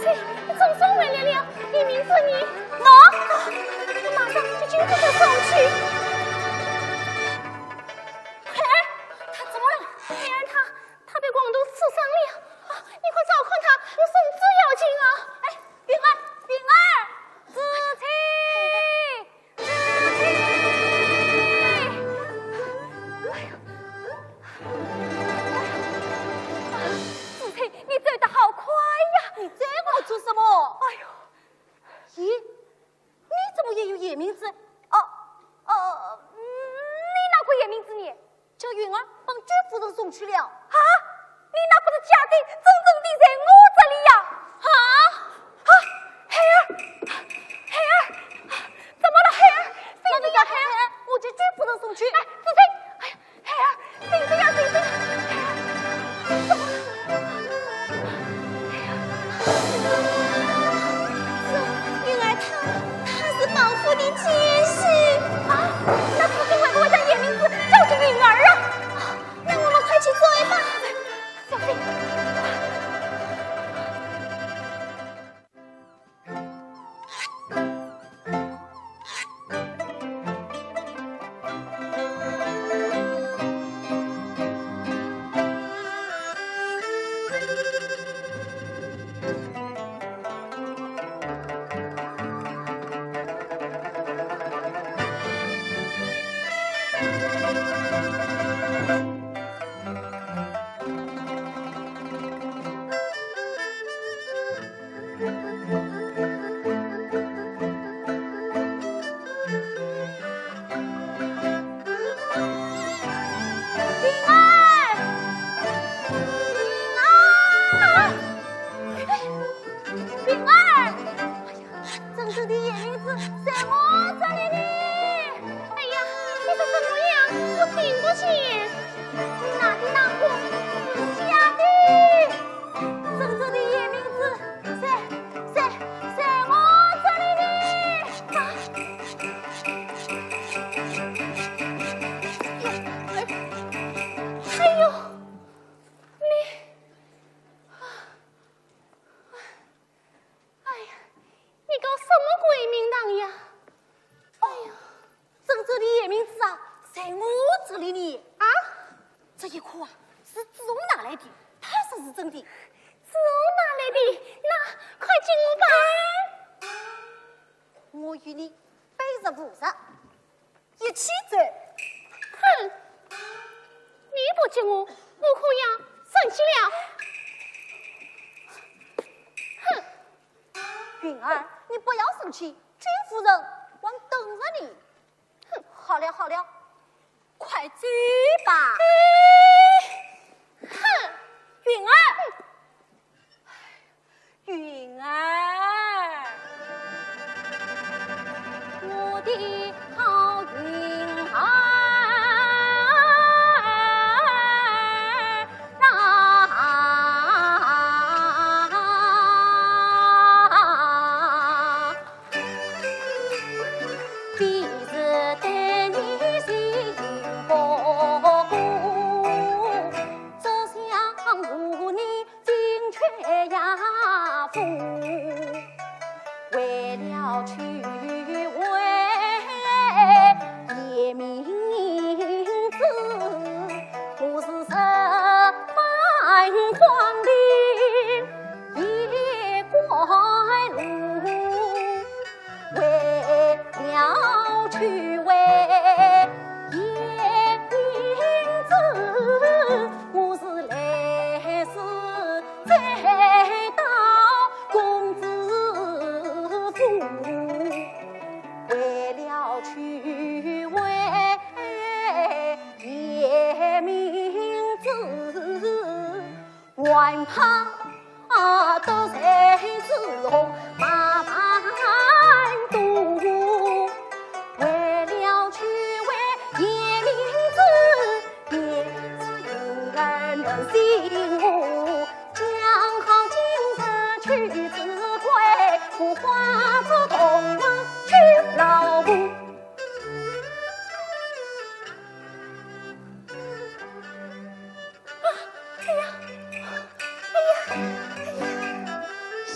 翠，你总算回来了，你名字你我马上就去给他送去。孩儿，他怎么了？孩儿他被广东刺伤了啊！你快照看他，我送子要紧啊！哎，云儿，子清，子清，你走得好快呀！你追我做什么？哎呦，咦，你怎么也有野名字？你哪个野名字呢？叫云儿帮朱夫人送去了。啊，你那不是假的，真正的在我这里呀！孩儿，怎么了，孩儿？谁子要孩儿？我叫朱夫人送去。哎，子清，哎呀，孩儿，谁子呀，谁子呀？怎么了？云儿她是帮夫的奸细啊！那父亲为何会将野名字叫做云儿啊？那我们快去追吧，小飞。还怕得罪子红马满肚，为了去为叶明子，也是有人能心悟，讲好今日去自归，不化作童王去老母。哎呀，心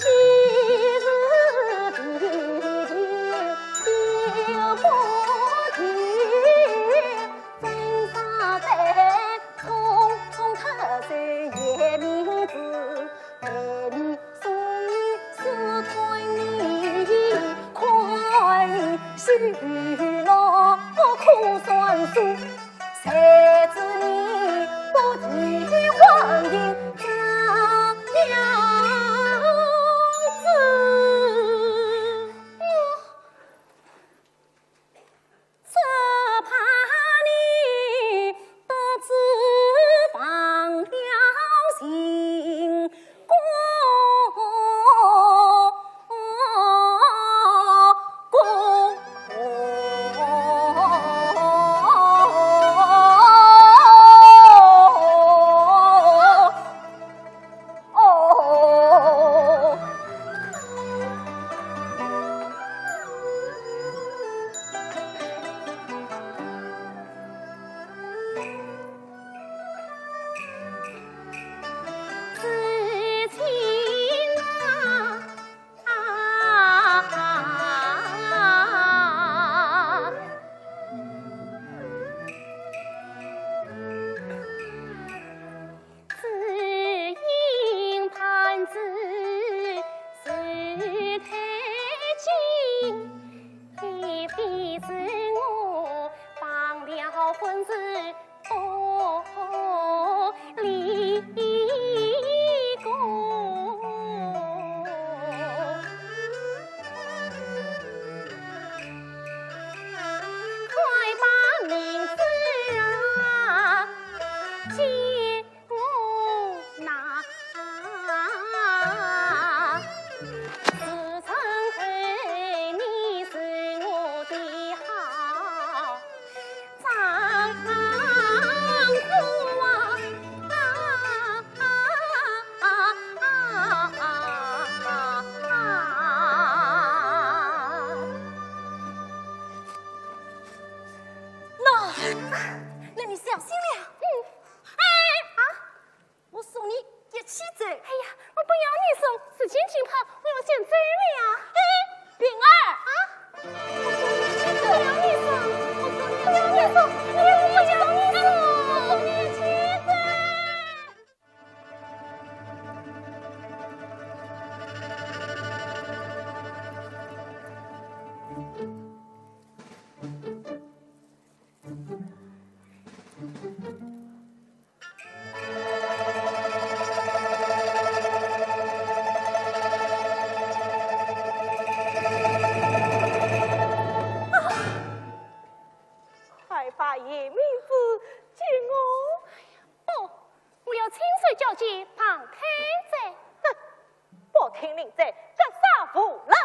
放开者，哼，我听令者这杀夫人。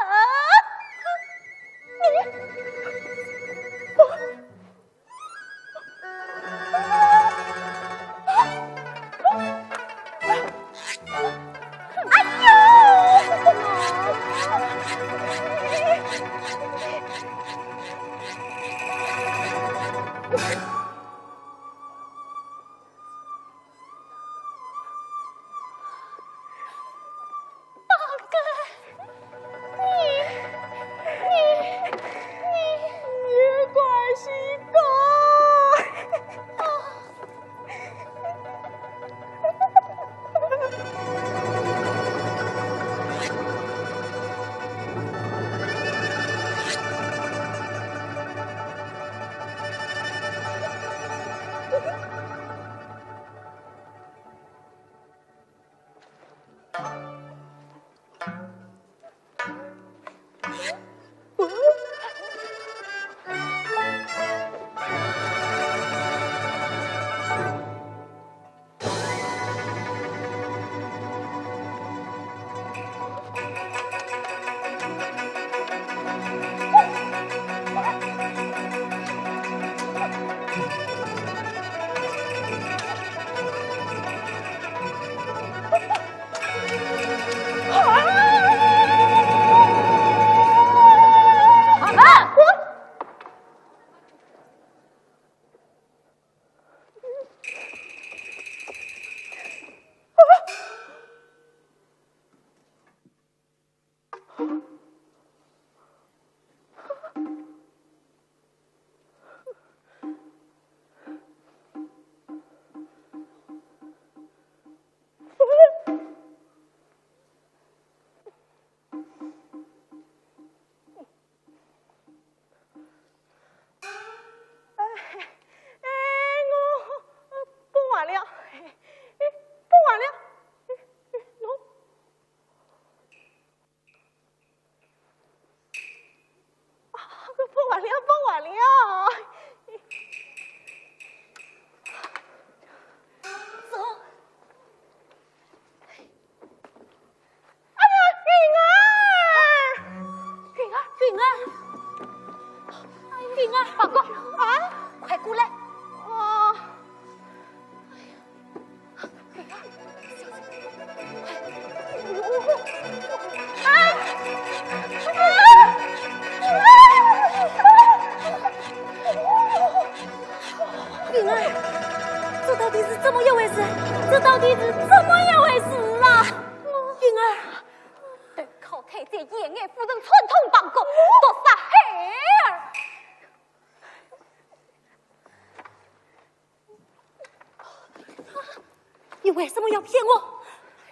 你为什么要骗我？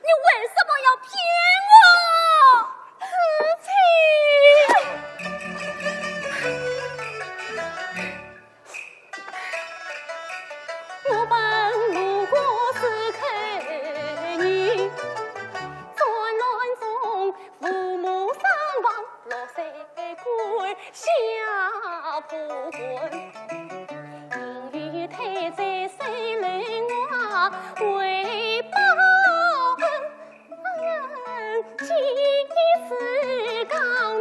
你为什么要骗我？我本不过是客女，战乱中父母双亡，6岁归下不婚。因与太宰虽能我为报恩，今世高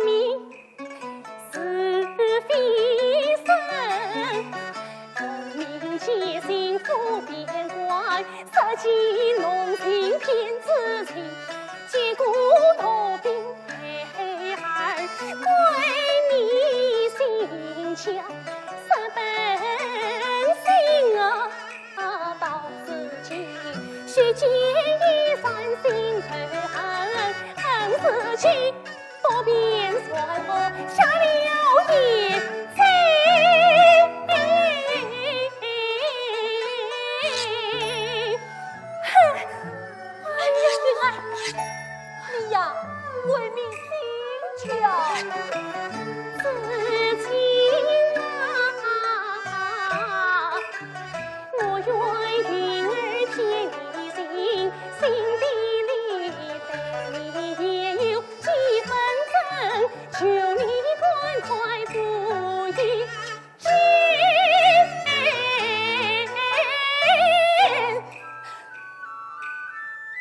明，是非深。功名皆幸福变怪，实际浓情骗知情，结果逃兵陪儿，闺蜜心强。须见一番心头恨，恨死去，不便算我下了眼罪。哎呀，云儿，你呀，为民心强，此情啊，我愿云儿骗你。心底里对你也有几分真，求你赶快不语见。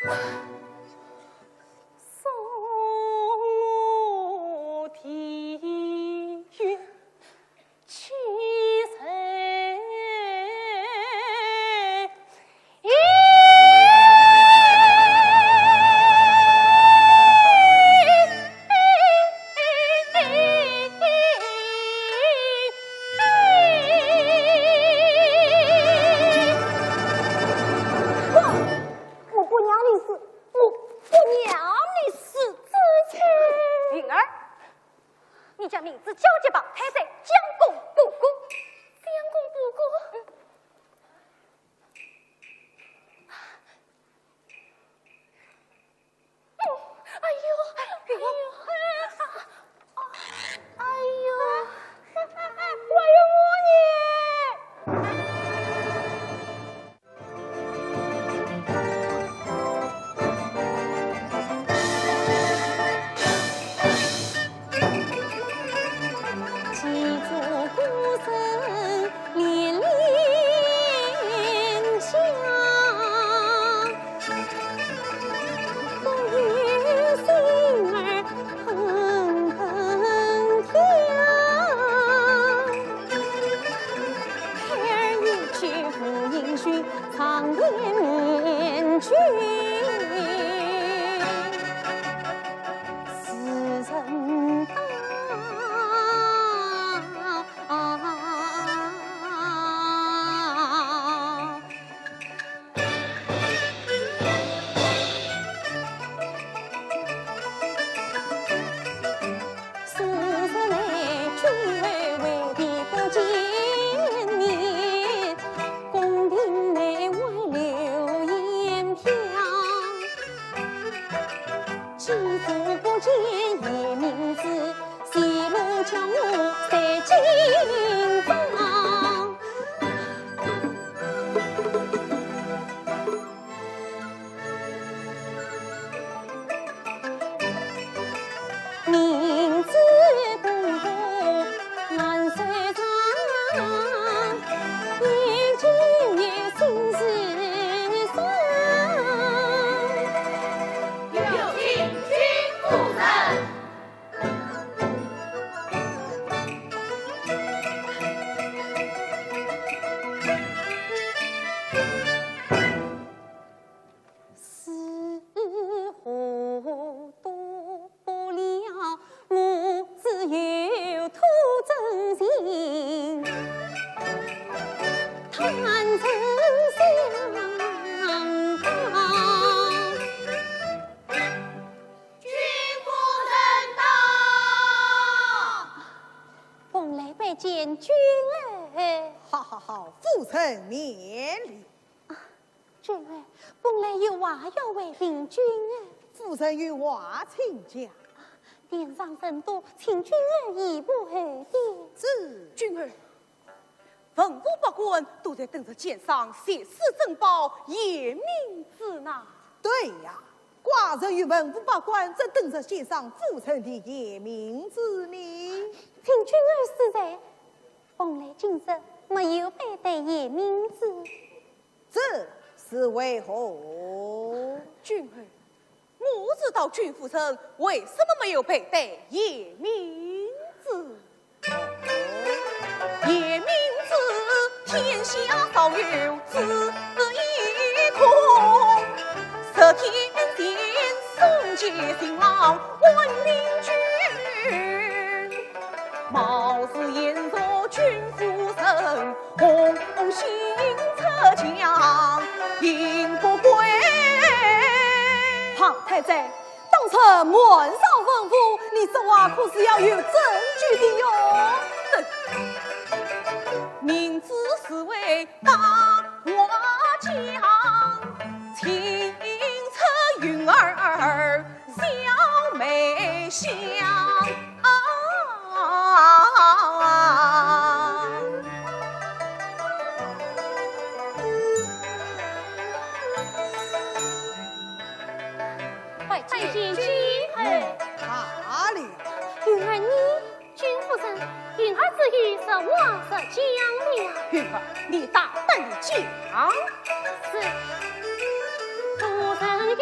哎夫人有话请讲。殿上人多，请君儿移步后殿。是君儿，文武百官都在等着见上写诗珍宝，严明之呐。对呀，寡人与文武百官正等着献上父亲的严明之礼。请君儿是在，本来今日没有背对严明之，这是为何？君儿，我知道君夫人为什么没有背对严明之。严明之天下少有此一空，色天见宋杰新郎问明君，貌似言若君夫人红杏出墙迎不归。庞太宰，当初门上吩咐你这话可是要有证据的哟。明知是为大华将，亲测云儿小眉香。快见君儿。哪里？云儿你，君夫人，云儿之语是我所讲了。云儿，你大胆的讲。是夫人与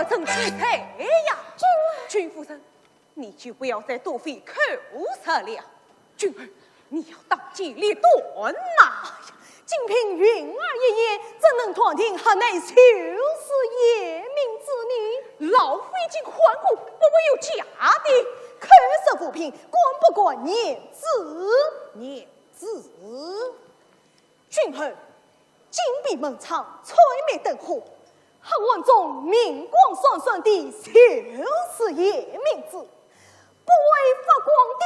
曾去财呀？君夫人，你就不要再多费口舌了。君儿，你要当机立断呐！仅凭云儿一言，怎能断定他乃就是叶明之女？老夫已经换过，不会有假的。口舌不平，关不关念字？念字。君儿，金碧门窗，翠眉灯火，黑暗中明光闪闪的，就是叶明子。不为发光的，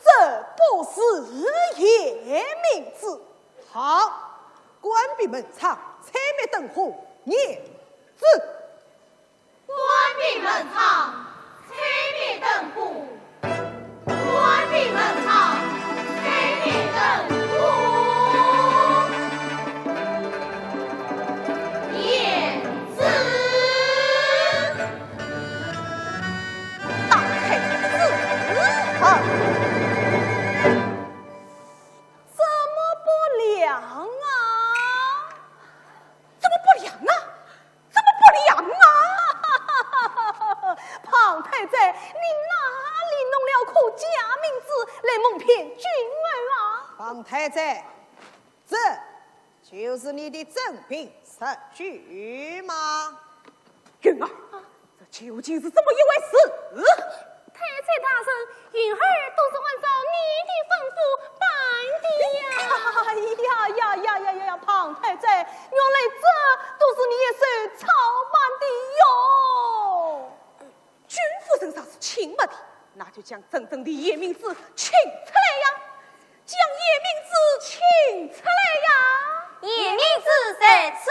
这不是叶明子。好，关闭门窗，吹灭灯火，念字。关闭门窗，吹灭灯火。关闭门窗，吹灭灯火。念字。打开字号。太宰，这就是你的真凭实据吗？云儿，这究竟是怎么一回事？太宰大人，云儿都是按照你的吩咐办的呀，庞太宰，原来这都是你一手操办的哟！君夫人上是请不的，那就将真正的叶明子请出来呀！将叶明子请出来呀！叶明子在此。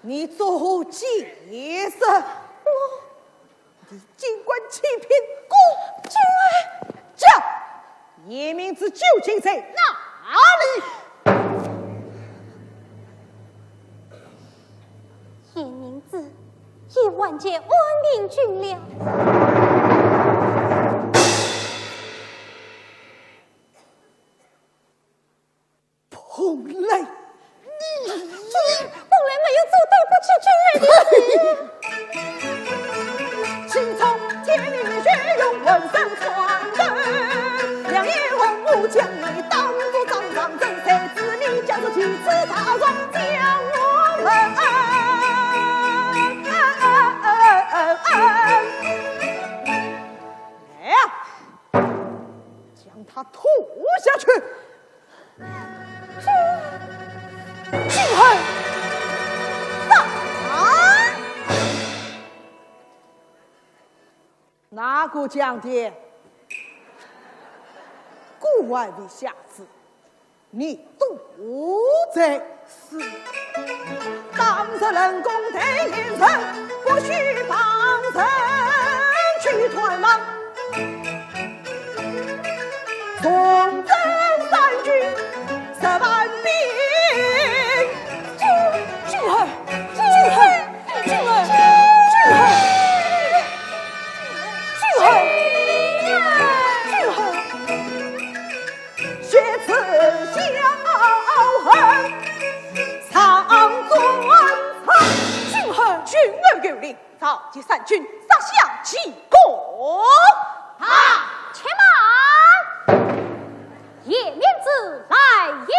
你作何解释？你尽管欺骗公君儿，讲叶明子究竟在哪里？叶明子已万劫亡命君了。蓬莱。本来没有做对不起君儿的事，心从千里血涌浑身穿透，两眼红雾将你当作张张真才子，你将这去此大壮将我们来将他拖下去。君儿，哪个讲的？故外为下子，你独在是。当日人工太严城，不许帮人去团忙。从征三军10万兵。君儿，血此小恨，常转藏。君儿，召集三军，杀向齐国。好，且慢，叶面子来也。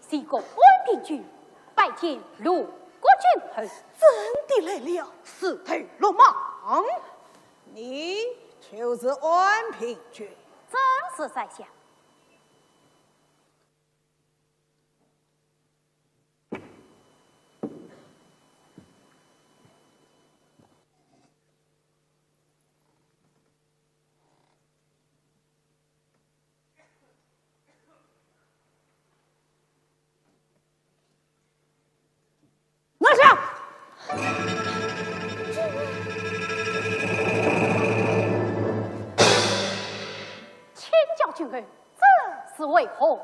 西宫安平君拜见陆国君后，真的来了，四头落马，你就是安平君。正是在下。拿下！请教君儿，这是为何？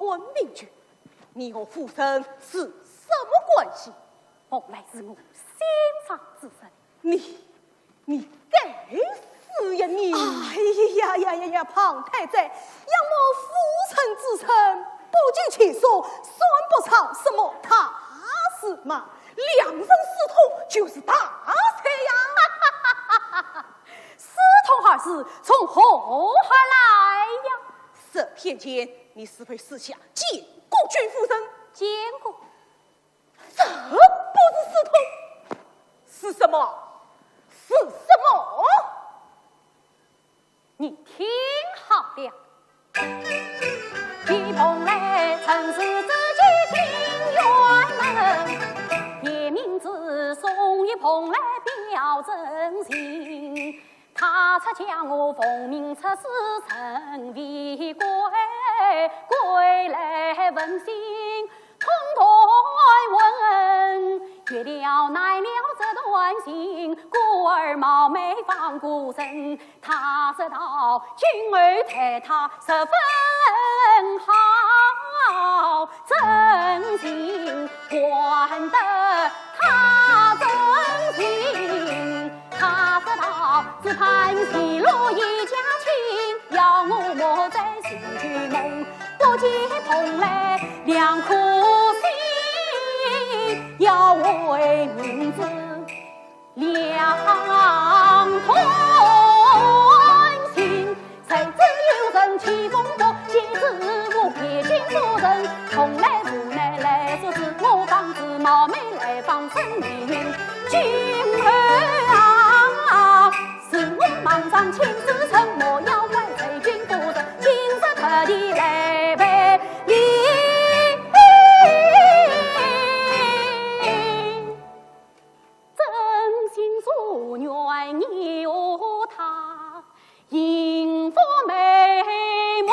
安平君，你和父神是什么关系？本来是我心上之身。你该死呀你！哎呀，庞太宰，仰我父臣之称，不计其数，算不上什么大事嘛。两人私通就是大事呀！私通二事从何而来呀？这片间，你是非私下见过君夫人？见过。这不是私通，是什么？是什么？你听好了，一蓬莱曾是自己情缘门，叶明子送一蓬莱表真心。他曾将我奉命出使成为归来问信，通问绝了奈了这段情，故而冒昧放孤身。他知道君儿待他十分好，真心换得他真心。他知道只盼喜落一家亲，要我莫再心去梦，不及蓬莱两苦心，要为名字两同心。谁知有人起风波，皆是我撇军夫人，蓬莱无奈来说是我方子冒昧来访生命，君儿啊，是我莽上亲自承诺要完成君夫人，今日特地来陪你。真心所愿你和他幸福美满，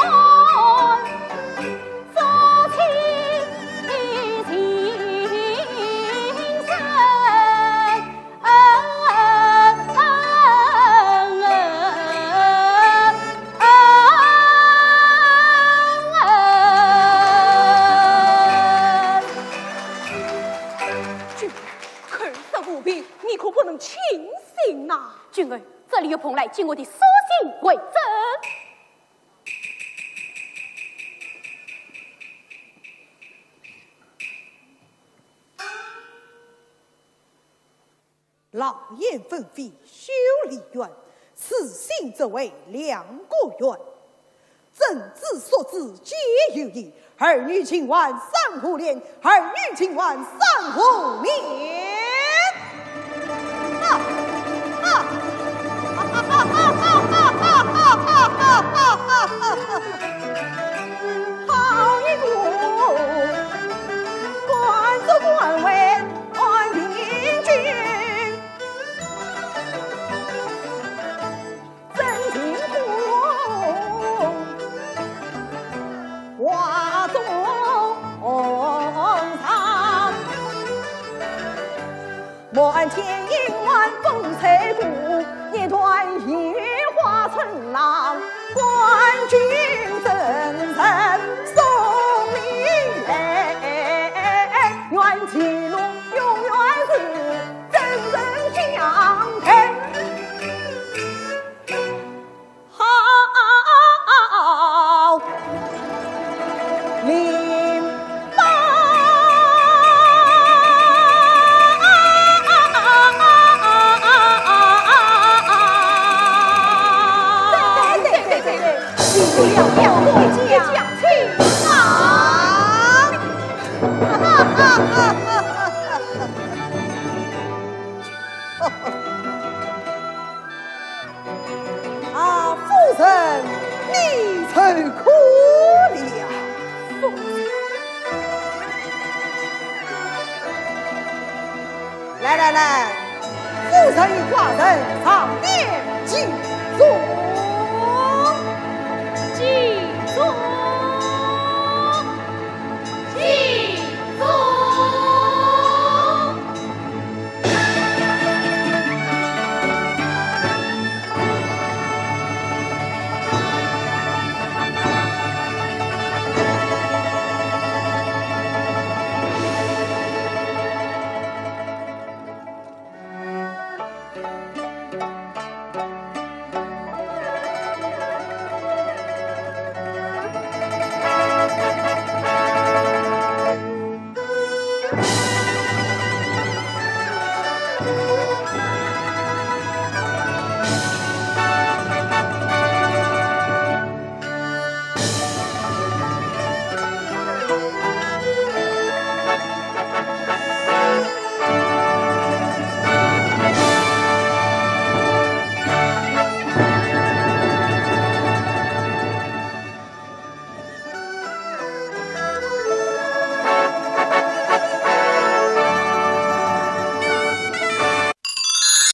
夫妻情深。你可不能轻信呐！君儿，这里有蓬莱，请我的书信为证。老燕分飞修理院，此信则为两个院。朕之所知皆有一，儿女情万三虎连，儿女情万三虎连。好一个官做官为安平君，真情苦，化作长。莫按天阴晚风吹过，夜断野花春浪，官军阵阵送。可了。来，夫人与寡人上殿祭坐。记住。